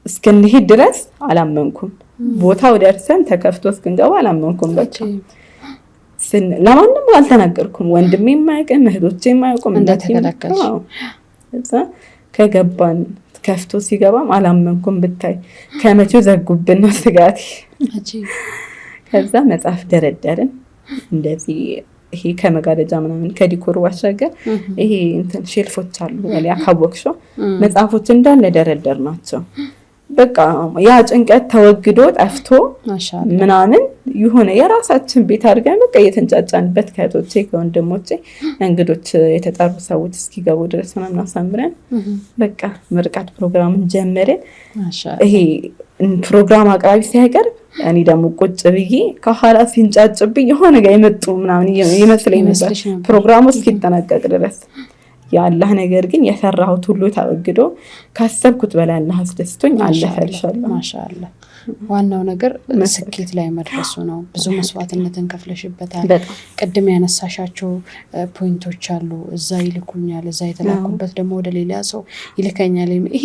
እስከንሄድ ድረስ አላመንኩም ቦታው ደርሰን ተከፍቶ እስክንገባ አላመንኩም በቃ ለማንም አልተናገርኩም ወንድሜ የማያውቅም እህቶቼ የማያውቁም እንደተከለከልሽ እዛ ከገባን ከፍቶ ሲገባም አላመንኩም ብታይ ከመቼው ዘጉብን ነው ስጋቴ ከዛ መጽሐፍ ደረደርን እንደዚህ ይሄ ከመጋረጃ ምናምን ከዲኮር ባሻገር ይሄ እንትን ሼልፎች አሉ ያለ አካቦክሾ መጽሐፎች እንዳለ ደረደርናቸው በቃ ያ ጭንቀት ተወግዶ ጠፍቶ ምናምን የሆነ የራሳችን ቤት አድርገን በቃ የተንጫጫንበት ከእህቶቼ ከወንድሞቼ እንግዶች የተጠሩ ሰዎች እስኪገቡ ድረስ ምናምን አሳምረን በቃ ምርቃት ፕሮግራምን ጀመርን ይሄ ፕሮግራም አቅራቢ ሲያቀርብ እኔ ደግሞ ቁጭ ብዬ ከኋላ ሲንጫጭብኝ የሆነ ጋር የመጡ ምናምን ይመስለኝ ነበር ፕሮግራሙ እስኪጠናቀቅ ድረስ ያላህ ነገር ግን የሰራሁት ሁሉ ተወግዶ ካሰብኩት በላይ አላህ አስደስቶኝ አለፈልሻለሁ ማሻአላህ ዋናው ነገር ስኬት ላይ መድረሱ ነው ብዙ መስዋዕትነትን ከፍለሽበታል ቀድም ያነሳሻቸው ፖይንቶች አሉ እዛ ይልኩኛል እዛ የተላኩበት ደግሞ ወደ ሌላ ሰው ይልከኛል ይሄ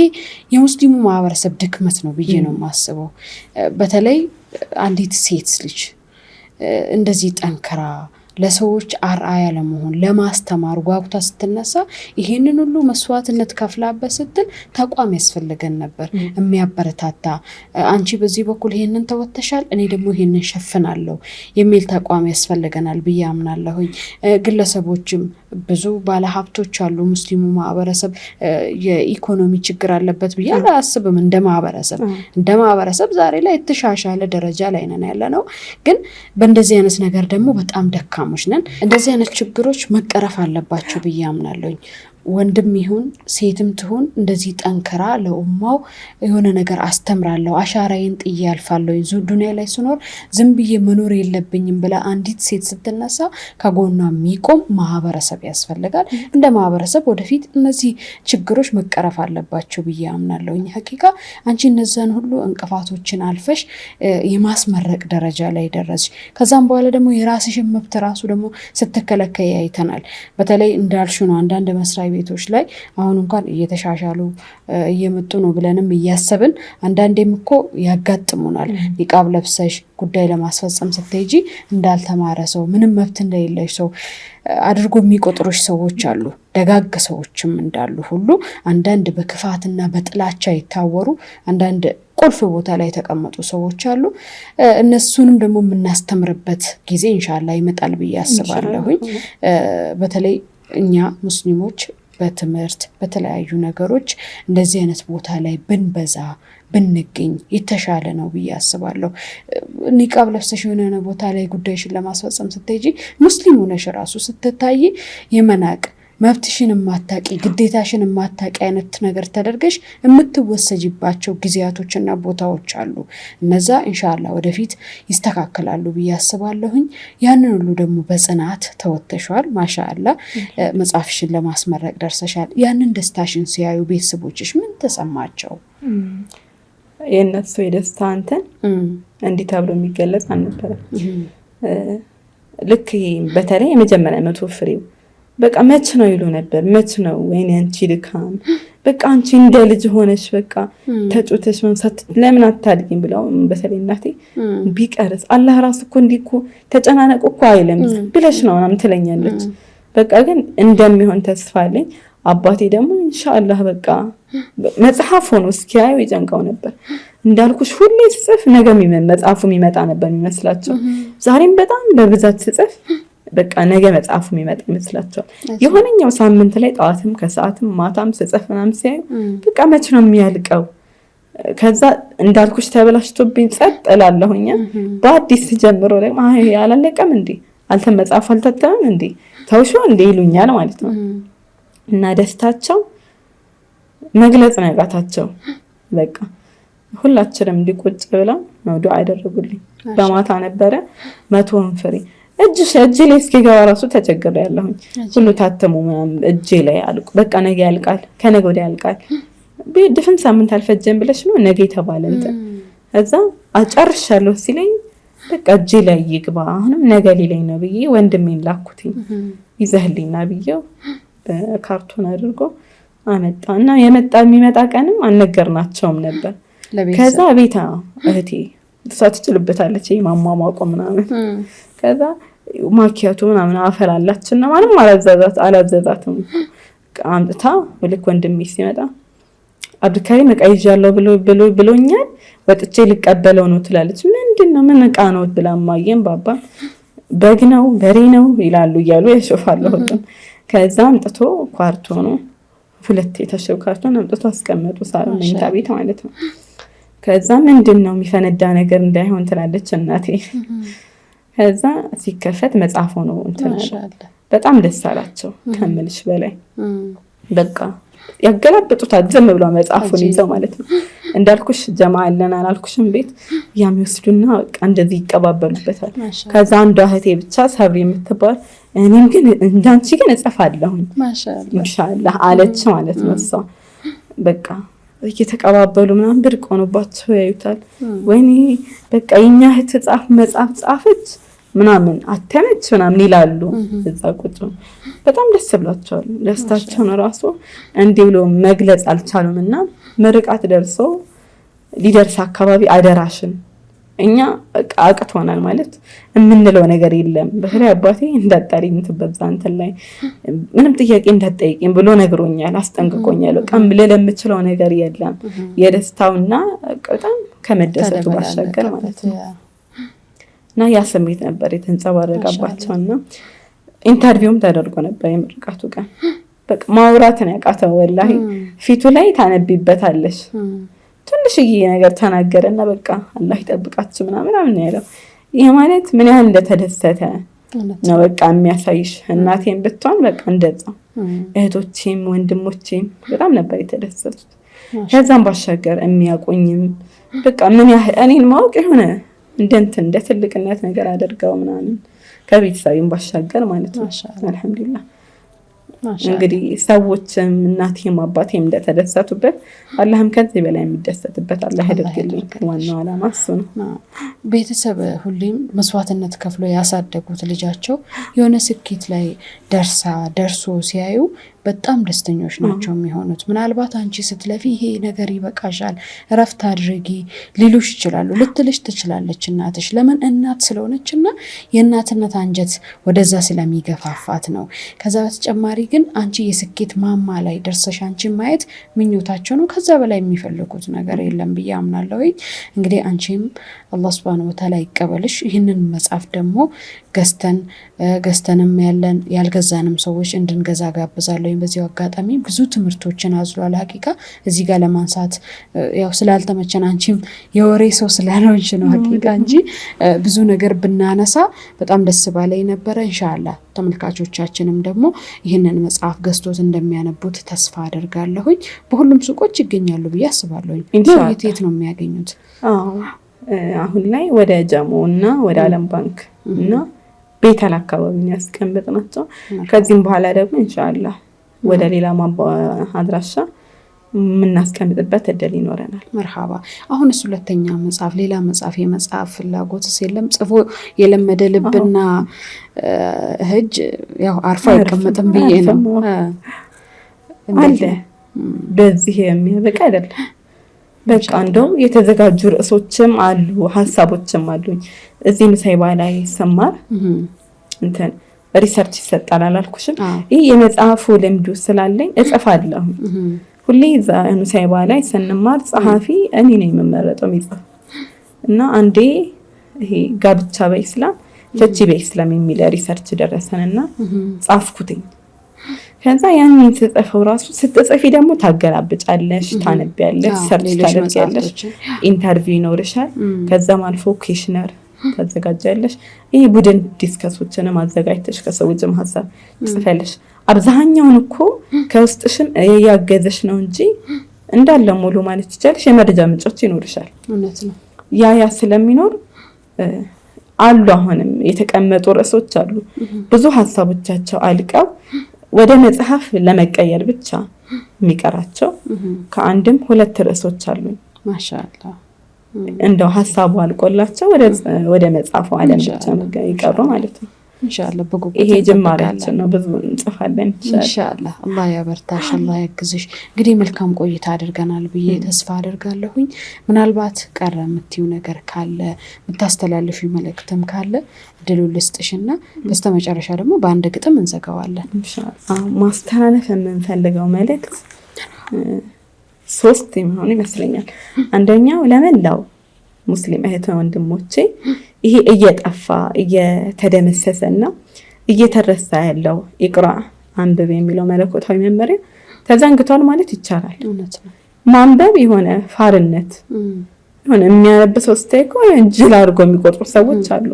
የሙስሊሙ ማህበረሰብ ድክመት ነው ብዬ ነው የማስበው በተለይ አንዲት ሴት ልጅ እንደዚህ ጠንከራ ለሰዎች አርአያ ለመሆን ለማስተማር ጓጉታ ስትነሳ ይሄንን ሁሉ መስዋዕትነት ከፍላበት ስትል ተቋም ያስፈልገን ነበር የሚያበረታታ አንቺ በዚህ በኩል ይሄንን ተወተሻል እኔ ደግሞ ይሄንን ሸፍናለሁ የሚል ተቋም ያስፈልገናል ብዬ አምናለሁኝ ግለሰቦችም ብዙ ባለሀብቶች አሉ ሙስሊሙ ማህበረሰብ የኢኮኖሚ ችግር አለበት ብዬ አላስብም እንደ ማህበረሰብ ዛሬ ላይ የተሻሻለ ደረጃ ላይ ነን ያለነው ግን በእንደዚህ አይነት ነገር ደግሞ በጣም ደካሞች ነን እንደዚህ አይነት ችግሮች መቀረፍ አለባቸው ብዬ አምናለሁኝ ወንድም ይሁን ሴትም ትሁን እንደዚህ ጠንከራ ለኡማው የሆነ ነገር አስተምራለሁ አሻራዬን ጥዬ አልፋለሁ ዱንያ ላይ ስኖር ዝም ብዬ መኖር የለብኝም ብላ አንዲት ሴት ስትነሳ ከጎኗ የሚቆም ማህበረሰብ ያስፈልጋል እንደ ማህበረሰብ ወደፊት እነዚህ ችግሮች መቀረፍ አለባቸው ብዬ አምናለሁኝ ሐቂቃ አንቺ እነዛን ሁሉ እንቅፋቶችን አልፈሽ የማስመረቅ ደረጃ ላይ ደረስሽ ከዛም በኋላ ደግሞ የራስሽን መብት ራሱ ደግሞ ስትከለከይ አይተናል በተለይ እንዳልሽው ነው አንዳንድ መስሪያ ቤቶች ላይ አሁን እንኳን እየተሻሻሉ እየመጡ ነው ብለንም እያሰብን አንዳንዴም እኮ ያጋጥሙናል ኒቃብ ለብሰሽ ጉዳይ ለማስፈጸም ስትሄጂ እንዳልተማረ ሰው ምንም መብት እንደሌለሽ ሰው አድርጎ የሚቆጥሩሽ ሰዎች አሉ ደጋግ ሰዎችም እንዳሉ ሁሉ አንዳንድ በክፋትና በጥላቻ ይታወሩ አንዳንድ ቁልፍ ቦታ ላይ የተቀመጡ ሰዎች አሉ እነሱንም ደግሞ የምናስተምርበት ጊዜ ኢንሻአላህ ይመጣል ብዬ አስባለሁኝ በተለይ እኛ ሙስሊሞች በትምህርት በተለያዩ ነገሮች እንደዚህ አይነት ቦታ ላይ ብንበዛ ብንገኝ የተሻለ ነው ብዬ አስባለሁ። ኒቃብ ለብሰሽ የሆነ ቦታ ላይ ጉዳይሽን ለማስፈጸም ስትሄጂ ሙስሊም ሆነሽ ራሱ ስትታይ የመናቅ መብትሽን ማታቂ ግዴታሽን ማታቂ አይነት ነገር ተደርገሽ የምትወሰጂባቸው ጊዜያቶችና ቦታዎች አሉ። እነዛ ኢንሻአላህ ወደፊት ይስተካከላሉ ብዬ አስባለሁኝ። ያንን ሁሉ ደግሞ በጽናት ተወጥተሻል። ማሻአላህ መጽሐፍሽን ለማስመረቅ ደርሰሻል። ያንን ደስታሽን ሲያዩ ቤተሰቦችሽ ምን ተሰማቸው? የነሱ የደስታ አንተን እንዲህ ተብሎ የሚገለጽ አልነበረም። ልክ በተለይ የመጀመሪያ 100 ፍሬው በቃ መች ነው ይሉ ነበር። መች ነው ወይኔ አንቺ ድካም በቃ አንቺ እንደ ልጅ ሆነሽ በቃ ተጮተሽ መንሳት ለምን አታድጊም ብለው በተለይ እናቴ ቢቀርስ አላህ ራሱ እኮ እንዲኮ ተጨናነቁ እኮ አይለም ብለሽ ነው ምናምን ትለኛለች። በቃ ግን እንደሚሆን ተስፋ አለኝ። አባቴ ደግሞ ኢንሻአላህ በቃ መጽሐፍ ሆኖ እስኪያዩ ይጨንቀው ነበር። እንዳልኩሽ ሁሌ ጽፍ ነገ መጽሐፉ የሚመጣ ነበር የሚመስላቸው። ዛሬም በጣም በብዛት ጽፍ በቃ ነገ መጽሐፉ የሚመጣ ይመስላቸዋል። የሆነኛው ሳምንት ላይ ጠዋትም ከሰዓትም ማታም ጽፍ ምናምን ሲያዩ በቃ መች ነው የሚያልቀው? ከዛ እንዳልኩሽ ተበላሽቶብኝ ጸጥ እላለሁኝ። በአዲስ ጀምሮ ደግሞ አይ አላለቀም እንዴ አልተም መጽሐፍ አልታተመም እንዴ ተውሾ እንዴ ይሉኛል ማለት ነው። እና ደስታቸው መግለጽ ነጋታቸው በቃ ሁላችንም እንዲቆጭ ብለው ነው ዱዓ ያደረጉልኝ። በማታ ነበረ 100 ፍሬ እጅ ላይ እስኪገባ ራሱ ተቸግሬያለሁኝ። ሁሉ ታተሙ ምናምን እጄ ላይ አልቁ በቃ ነገ ያልቃል ከነገ ወዲያ ያልቃል ድፍን ሳምንት አልፈጀም ብለሽ ነው ነገ የተባለ እንትን እዛ አጨርሻለሁ ሲለኝ በቃ እጄ ላይ ይግባ አሁንም ነገ ሊለኝ ነው ብዬ ወንድሜን ላኩትኝ ይዘህልኝና ብዬው በካርቶን አድርጎ አመጣና የሚመጣ ቀንም አልነገርናቸውም ነበር። ከዛ ቤታ እህቴ እሷ ትችልበታለች ማሟሟቆ ምናምን ከዛ ማኪያቱ ምናምን አፈላላችና ማንም አላዘዛትም። አምጥታ ወልክ ወንድሜ ሲመጣ አብዱካሪ መቃይጃለሁ ብሎኛል ወጥቼ ልቀበለው ነው ትላለች። ምንድነው ምን ዕቃ ነው ብላ ማየም ባባ በግ ነው በሬ ነው ይላሉ እያሉ ያሾፋሉ። ከዛ አምጥቶ ኳርቶኑ 2 የተሸው ካርቶን አምጥቶ አስቀመጡ ሳሎን መኝታ ቤት ማለት ነው። ከዛ ምንድነው የሚፈነዳ ነገር እንዳይሆን ትላለች እናቴ። ከዛ ሲከፈት መጽሐፍ ነው እንትን በጣም ደስ አላቸው ከምልሽ በላይ በቃ ያገላብጡታል ዝም ብለው መጽሐፉን ይዘው ማለት ነው። እንዳልኩሽ ጀማዓ አለን አላልኩሽም ቤት ያሚወስዱና በቃ እንደዚህ ይቀባበሉበታል። ከዛ አንዷ እህቴ ብቻ ሰብሪ የምትባል እኔም ግን እንዳንቺ ግን እጽፋለሁ ኢንሻአላህ አለች ማለት ነው። እሷ በቃ እየተቀባበሉ ምናምን ብርቅ ሆኖባቸው ያዩታል። ወይኔ በቃ የኛ እህት መጽሐፍ ጻፈች ምናምን አተመች ምናምን ይላሉ። እዛ ቁጭ በጣም ደስ ብሏቸዋል። ደስታቸውን ራሱ እንዲህ ብሎ መግለጽ አልቻሉምና ምርቃት ደርሶ ሊደርስ አካባቢ አደራሽን እኛ አቅቶናል ማለት የምንለው ነገር የለም። በተለይ አባቴ እንዳጣሪኝ ትበዛ እንትን ላይ ምንም ጥያቄ እንዳትጠይቂኝ ብሎ ነግሮኛል፣ አስጠንቅቆኛል። በቃም ለምችለው ነገር የለም የደስታውና በጣም ከመደሰቱ ባሻገር ማለት ነው። እና ያ ስሜት ነበር የተንጸባረቀባቸውና ኢንተርቪውም ተደርጎ ነበር የምርቃቱ ቀን። በቃ ማውራትን ያቃተው ወላሂ ፊቱ ላይ ታነቢበታለሽ። ትንሽዬ ነገር ተናገረና በቃ አላህ ይጠብቃችሁ ምናምን ያለው ይሄ ማለት ምን ያህል እንደተደሰተ ነው በቃ የሚያሳይሽ። እናቴም ብትሆን በቃ እንደዛ እህቶቼም ወንድሞቼም በጣም ነበር የተደሰቱት። ከዛም ባሻገር የሚያቆኝም በቃ ምን ያህል እኔን ማወቅ የሆነ እንደ ትልቅነት ነገር አደርገው ምናምን ከቤተሰብም ባሻገር ማለት ነው። አልহামዱሊላህ እንግዲህ ሰዎችም እናቴም አባቴም እንደተደሰቱበት አላህም ከዚህ በላይ የሚደሰትበት አላህ ያደርግልኝ። ዋናው ዓላማ እሱ ነው። ቤተሰብ ሁሌም መስዋዕትነት ከፍሎ ያሳደጉት ልጃቸው የሆነ ስኬት ላይ ደርሶ ሲያዩ በጣም ደስተኞች ናቸው የሚሆኑት። ምናልባት አንቺ ስትለፊ ይሄ ነገር ይበቃሻል እረፍት አድርጊ ሊሉሽ ይችላሉ፣ ልትልሽ ትችላለች እናትሽ። ለምን እናት ስለሆነችና የእናትነት አንጀት ወደዛ ስለሚገፋፋት ነው። ከዛ በተጨማሪ ግን አንቺ የስኬት ማማ ላይ ደርሰሽ አንቺ ማየት ምኞታቸው ነው። ከዛ በላይ የሚፈልጉት ነገር የለም ብዬ አምናለሁ። እንግዲህ አንቺም አላህ Subhanahu Wa Ta'ala ይቀበልሽ። ይህንን መጽሐፍ ደግሞ ገዝተንም ያልገዛንም ሰዎች እንድንገዛ ጋብዛለሁ። አስባለሁ በዚህ አጋጣሚ ብዙ ትምህርቶችን አዝሏል ሀቂቃ እዚህ ጋር ለማንሳት ያው ስላልተመቸን አንቺም የወሬ ሰው ስላልሆንሽ ነው ሀቂቃ እንጂ ብዙ ነገር ብናነሳ በጣም ደስ ባለኝ ነበረ ኢንሻአላህ ተመልካቾቻችንም ደግሞ ይህንን መጽሐፍ ገዝቶት እንደሚያነቡት ተስፋ አደርጋለሁኝ በሁሉም ሱቆች ይገኛሉ ብዬ አስባለሁኝ የት ነው የሚያገኙት አሁን ላይ ወደ ጀሞ እና ወደ ዓለም ባንክ እና ቤተል አካባቢ ያስቀምጥናቸው ከዚህም በኋላ ደግሞ ኢንሻአላህ ወደ ሌላ አድራሻ ምናስቀምጥበት እድል ይኖረናል መርሃባ አሁንስ ሁለተኛ መጽሐፍ ሌላ መጽሐፍ የመጽሐፍ ፍላጎትስ የለም ጽፎ የለመደ ልብና እጅ ያው አርፋ አይቀመጥም ብዬ ነው አለ በዚህ የሚያበቃ አይደለም በቃ እንደው የተዘጋጁ ርዕሶችም አሉ ሐሳቦችም አሉኝ እዚህ ምሳይባ ላይ ሰማር እንትን ሪሰርች ይሰጣል አላልኩሽም ይሄ የመጽሐፉ ልምዱ ስላለኝ እጽፋለሁ ሁሌ ምሳይባ ላይ ስንማር ጸሐፊ እኔ ነኝ የምመረጠው የሚጽፍ እና አንዴ ይሄ ጋብቻ በእስላም ፍቺ በእስላም የሚል ሪሰርች ደረሰንና ጻፍኩትኝ ከዛ ያንን ጽፈው ራሱ ስትጽፊ ደግሞ ታገላብጫለሽ ታነቢያለሽ ሰርች ታደርጊያለሽ ኢንተርቪው ይኖርሻል ከዛም አልፎ ኩዌሽነር ታዘጋጃለሽ ይሄ ቡድን ዲስከሶችንም አዘጋጅተሽ ከሰውጅም ሐሳብ ጽፈለሽ አብዛኛውን እኮ ከውስጥሽም ያገዘሽ ነው እንጂ እንዳለ ሙሉ ማለት ይችላልሽ የመረጃ ምንጮች ይኖርሻል እውነት ነው ያ ስለሚኖር አሉ አሁንም የተቀመጡ ርዕሶች አሉ ብዙ ሐሳቦቻቸው አልቀው ወደ መጽሐፍ ለመቀየር ብቻ የሚቀራቸው ከአንድም ሁለት ርዕሶች አሉ ማሻአላህ እንደው ሐሳቡ አልቆላቸው ወደ መጽሐፉ ዓለም ብቻ ይቀሩ ማለት ነው ኢንሻአላህ በጉጉት ይሄ ጅማሬያችን ነው ብዙ እንጽፋለን ኢንሻአላህ አላህ ያበርታሽ አላህ ያግዝሽ እንግዲህ መልካም ቆይታ አድርገናል ብዬ ተስፋ አደርጋለሁኝ ምናልባት ቀረ የምትዩ ነገር ካለ ምታስተላልፊ መልእክትም ካለ ድሉ ልስጥሽና በስተመጨረሻ ደግሞ በአንድ ግጥም እንዘጋዋለን ኢንሻአላህ ማስተላለፍ የምንፈልገው መልእክት 3 የሚሆኑ ይመስለኛል አንደኛው ለመላው ሙስሊም እህት ወንድሞቼ ይሄ እየጠፋ እየተደመሰሰና እየተረሳ ያለው ይቅራ አንብብ የሚለው መለኮታዊ መመሪያ ተዘንግቷል ማለት ይቻላል እውነት ነው ማንበብ የሆነ ፋርነት የሆነ የሚያነብሰው ስቴኮ እንጅል አድርጎ የሚቆጥሩ ሰዎች አሉ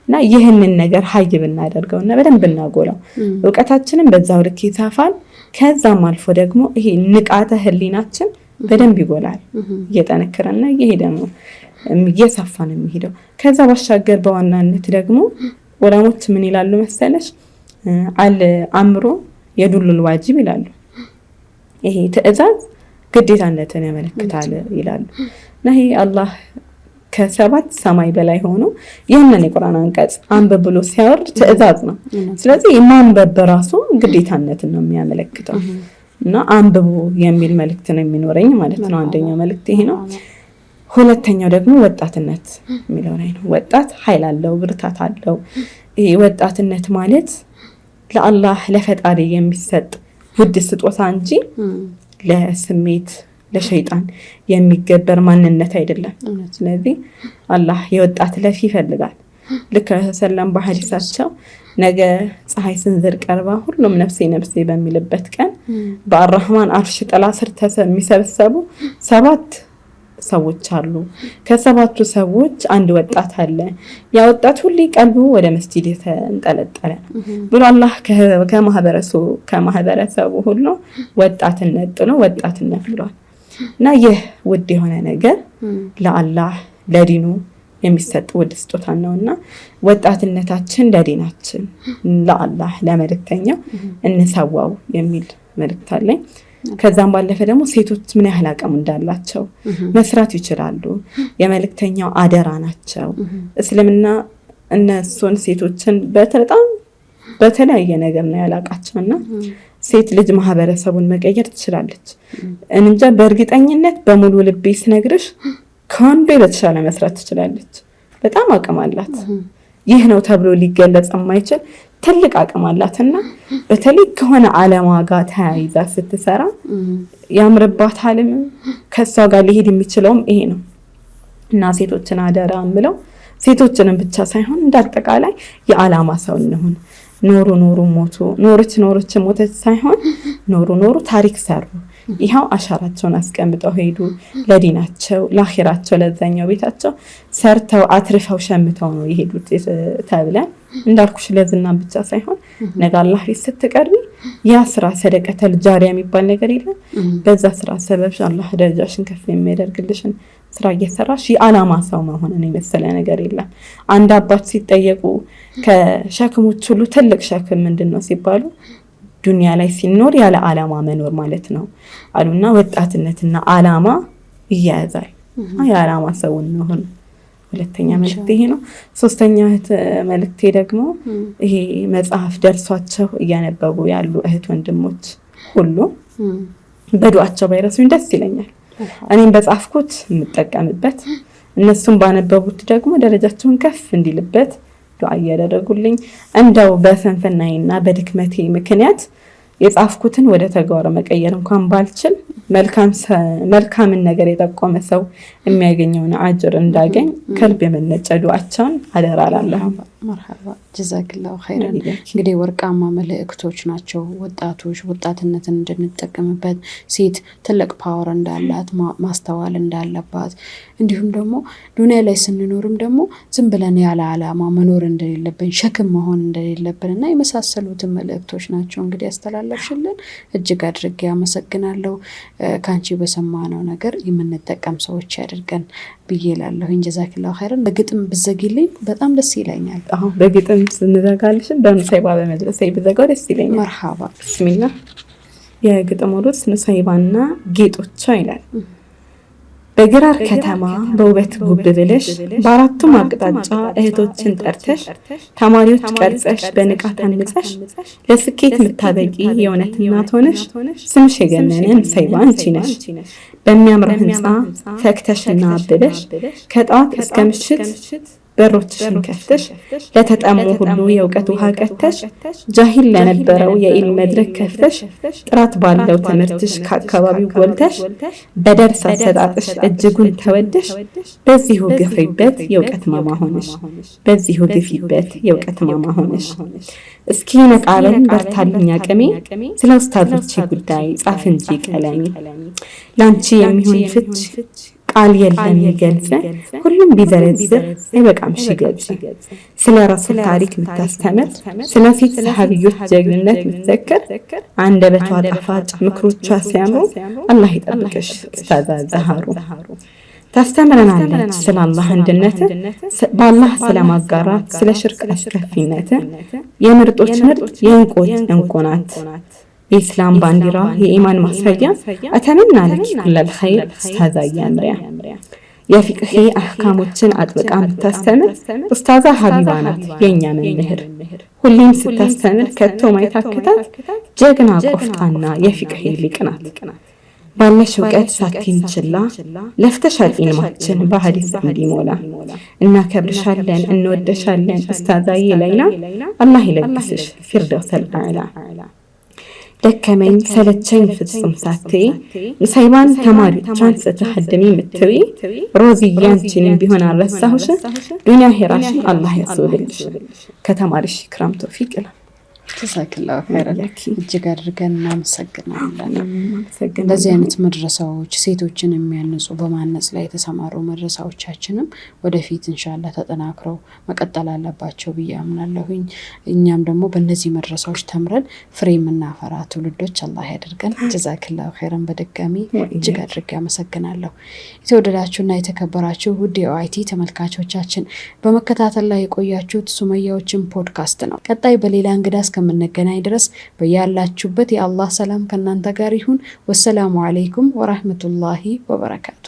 እና ይህንን ነገር ሀይብ እናደርገውና በደንብ እናጎላው ዕውቀታችንን በዛው ልክ ይሳፋል ከዛም አልፎ ደግሞ ይሄ ንቃተ ህሊናችን በደንብ ይጎላል እየጠነከረና እየሄደ ነው እየሰፋን የሚሄደው ከዛ ባሻገር በዋናነት ደግሞ ወራሞች ምን ይላሉ መሰለሽ አምሮ የዱሉል ዋጅብ ይላሉ ይሄ ትዕዛዝ ግዴታነትን ያመለክታል ይላሉ እና ይሄ አላህ ከሰባት ሰማይ በላይ ሆኖ ይህንን የቁርአን አንቀጽ አንብብ ብሎ ሲያወርድ ትዕዛዝ ነው ስለዚህ ማንበብ በራሱ ግዴታነትን ነው የሚያመለክተው እና አንብቡ የሚል መልእክት ነው የሚኖረኝ ማለት ነው አንደኛው መልእክት ይሄ ነው ሁለተኛው ደግሞ ወጣትነት የሚለው ላይ ነው ወጣት ኃይል አለው ብርታት አለው ይሄ ወጣትነት ማለት ለአላህ ለፈጣሪ የሚሰጥ ውድ ስጦታ እንጂ ለስሜት ለሸይጣን የሚገበር ማንነት አይደለም ስለዚህ አላህ የወጣት ለፊ ይፈልጋል ልክ ሰለም በሐዲሳቸው ነገ ፀሐይ ስንዝር ቀርባ ሁሉም ነፍሴ ነፍሴ በሚልበት ቀን በአርህማን አርሽ ጥላ ስር የሚሰበሰቡ 7 ሰዎች አሉ ከሰባቱ ሰዎች አንድ ወጣት አለ ያ ወጣት ሁሉ ቀልቡ ወደ መስጂድ ተንጠለጠለ ብሎ አላህ ከማህበረሰቡ ሁሉ ወጣትነት ጥሎ ወጣትነት ብሏል እና ይህ ውድ የሆነ ነገር ለአላህ ለዲኑ የሚሰጥ ውድ ስጦታ ነውና ወጣትነታችን ለዲናችን ለአላህ ለመልእክተኛው እንሰዋው የሚል መልእክት አለኝ ከዛም ባለፈ ደግሞ ሴቶች ምን ያህል አቅም እንዳላቸው መስራት ይችላሉ የመልእክተኛው አደራ ናቸው እስልምና እነሱን ሴቶችን በጣም በተለያየ ነገር ነው ያላቃቸውና ሴት ልጅ ማህበረሰቡን መቀየር ትችላለች እንጃ በእርግጠኝነት በሙሉ ልቤ ስነግርሽ ከወንዱ በተሻለ መስራት ትችላለች በጣም አቅም አላት ይህ ነው ተብሎ ሊገለጽ የማይችል ትልቅ አቅም አላትና በተለይ ከሆነ ዓላማ ጋር ተያይዛ ስትሰራ ያምርባታል ከሷ ጋር ሊሄድ የሚችለውም ይሄ ነው እና ሴቶችን አደራ እንብለው ሴቶችንም ብቻ ሳይሆን እንዳጠቃላይ የዓላማ ሰው እንሆን ኖሩ ሞቱ ኖርች ሞተች ሳይሆን ኖሩ ታሪክ ሰሩ። ይኸው አሻራቸውን አስቀምጠው ሄዱ። ለዲናቸው ለአኺራቸው ለዛኛው ቤታቸው ሰርተው አትርፈው ሸምተው ነው የሄዱት ተብለን እንዳልኩሽ ለዝና ብቻ ሳይሆን ነገ አላህ ፊት ስትቀርቢ ያ ስራ ሰደቀተል ጃሪያ የሚባል ነገር የለም። በዛ ስራ ሰበብ አላህ ደረጃሽን ከፍ የሚያደርግልሽን ስራ እየሰራሽ የዓላማ ሰው መሆንን የመሰለ ነገር የለም። አንድ አባት ሲጠየቁ ከሸክሞች ሁሉ ትልቅ ሸክም ምንድነው ሲባሉ ዱንያ ላይ ሲኖር ያለ ዓላማ መኖር ማለት ነው አሉና ወጣትነትና ዓላማ ይያዛል። የዓላማ ሰው ነው። ሁለተኛ መልእክቴ ይሄ ነው። ሶስተኛ መልእክቴ ደግሞ ይሄ መጽሐፍ ደርሷቸው እያነበቡ ያሉ እህት ወንድሞች ሁሉ በዱዓቸው ባይረሱኝ ደስ ይለኛል። እኔም በጻፍኩት የምጠቀምበት እነሱም ባነበቡት ደግሞ ደረጃቸውን ከፍ እንዲልበት ዱዓ ያደረጉልኝ እንደው በሰንፈናዬና በድክመቴ ምክንያት የጻፍኩትን ወደ ተግባር መቀየር እንኳን ባልችል መልካምን ነገር የጠቆመ ሰው የሚያገኘውን አጅር እንዳገኝ ከልብ የመነጨ ዱዓቸውን አደራ እላለሁ። መርሐባ ጀዛክላሁ ኸይረን። እንግዲህ ወርቃማ መልእክቶች ናቸው። ወጣትነትን እንድንጠቀምበት፣ ሴት ትልቅ ፓወር እንዳላት ማስተዋል እንዳለባት፣ እንዲሁም ደግሞ ዱንያ ላይ ስንኖርም ደግሞ ዝም ብለን ያለ ዓላማ መኖር እንደሌለብን፣ ሸክም መሆን እንደሌለብን እና የመሳሰሉትን መልእክቶች ናቸው እንግዲህ ያስተላለፍሽልን። እጅግ አድርጌ አመሰግናለሁ። ካንቺ በሰማነው ነገር የምንጠቀም ሰዎች ያድርገን ብዬ እላለሁ። ጀዛክላሁ ኸይረን። በግጥም ብዘጊልኝ በጣም ደስ ይለኛል። አሁን በግጥም ስንዘጋልሽ በኑሰይባ በመድረስ ይብዘጋው ደስ ይለኛል። መርሐባ። ቢስሚላህ። የግጥሙ ርዕስ ኑሰይባና ጌጦቿ ይላል። በግራር ከተማ በውበት ጉብ ብለሽ በአራቱም አቅጣጫ እህቶችን ጠርተሽ ተማሪዎች ቀርጸሽ በንቃት አንጸሽ ለስኬት ምታበቂ የእውነት እናት ሆነሽ ስምሽ የገነነ ኑሰይባ አንቺ ነሽ። በሚያምር ህንፃ ፈክተሽና አብበሽ ከጠዋት እስከ ምሽት በሮችሽን ከፍተሽ ለተጠሙ ሁሉ የእውቀት ውሃ ቀተሽ ጃሂል ለነበረው የኢልም መድረክ ከፍተሽ ጥራት ባለው ትምህርትሽ ከአካባቢው ጎልተሽ በደርስ አሰጣጥሽ እጅጉን ተወደሽ በዚሁ ግፊበት የእውቀት ማማ ሆነሽ በዚሁ ግፊበት የእውቀት ማማ ሆነሽ። እስኪ ነቃበል በርታልኝ አቅሜ ስለ ኡስታዞቼ ጉዳይ ጻፍ እንጂ ቀለሜ ላንቺ የሚሆን ፍች ቃል የለም ይገልጽ ሁሉም ቢዘረዝር አይበቃም ሺ ገጽ። ስለ ረሱል ታሪክ ምታስተምር ስለ ሴት ሰሃቢዮች ጀግንነት ምትዘክር አንደበቷ ጣፋጭ ምክሮቿ ሲያምሩ አላህ ይጠብቅሽ ኡስታዛ ዘሃሩ። ታስተምረናለች ስለ አላህ አንድነት በአላህ ስለማጋራት ስለ ሽርክ አስከፊነት የምርጦች ምርጥ የእንቆች እንቁ ናት። የኢስላም ባንዲራ የኢማን ማሳያ አተመና ለኪ ኩለል ኸይር ኡስታዛ ያምሪያ። የፊቅህ አህካሞችን አጥብቃ ምታስተምር ኡስታዛ ሀቢባ ናት የኛ መምህር። ሁሌም ስታስተምር ከቶ ማይታክታት ጀግና ቆፍጣና የፊቅህ ሊቅ ናት። ባለሽ እውቀት ሳትይን ችላ ለፍተሻል ኢልማችን በሐዲስ እንዲሞላ። እናከብርሻለን እንወደሻለን ኡስታዛዬ ሌላ አላህ ይለግስሽ ፊርደውሰል አዕላ። ደከመኝ ሰለቸኝ ፍጹም ሳትይ ኑሰይባን ተማሪዎቿን ስትሐድሚ ምትዊ ሮዚያ አንቺንም ቢሆን አልረሳሁሽ ዱንያ ሄራሽን አላህ ያስወልልሽ። ከተማሪሽ ኢክራም ተውፊቅ ይላል። ጀዛክላሁ ኸይረን። እጅግ አድርገን እናመሰግናለን። እንደዚህ አይነት መድረሳዎች ሴቶችን የሚያንጹ በማነጽ ላይ የተሰማሩ መድረሳዎቻችንም ወደፊት ኢንሻአላህ ተጠናክረው መቀጠል አለባቸው ብዬ አምናለሁኝ። እኛም ደግሞ በእነዚህ መድረሳዎች ተምረን ፍሬ የምናፈራ ትውልዶች አላህ ያደርገን። ጀዛክላሁ ኸይረን። በድጋሚ እጅግ አድርጌ አመሰግናለሁ። የተወደዳችሁና የተከበራችሁ ውድ የኦአይቲ ተመልካቾቻችን በመከታተል ላይ የቆያችሁት ሱመያዎችን ፖድካስት ነው። ቀጣይ በሌላ እንግዳ እስከምንገናኝ ድረስ በያላችሁበት የአላህ ሰላም ከእናንተ ጋር ይሁን። ወሰላሙ አለይኩም ወራህመቱላሂ ወበረካቱ።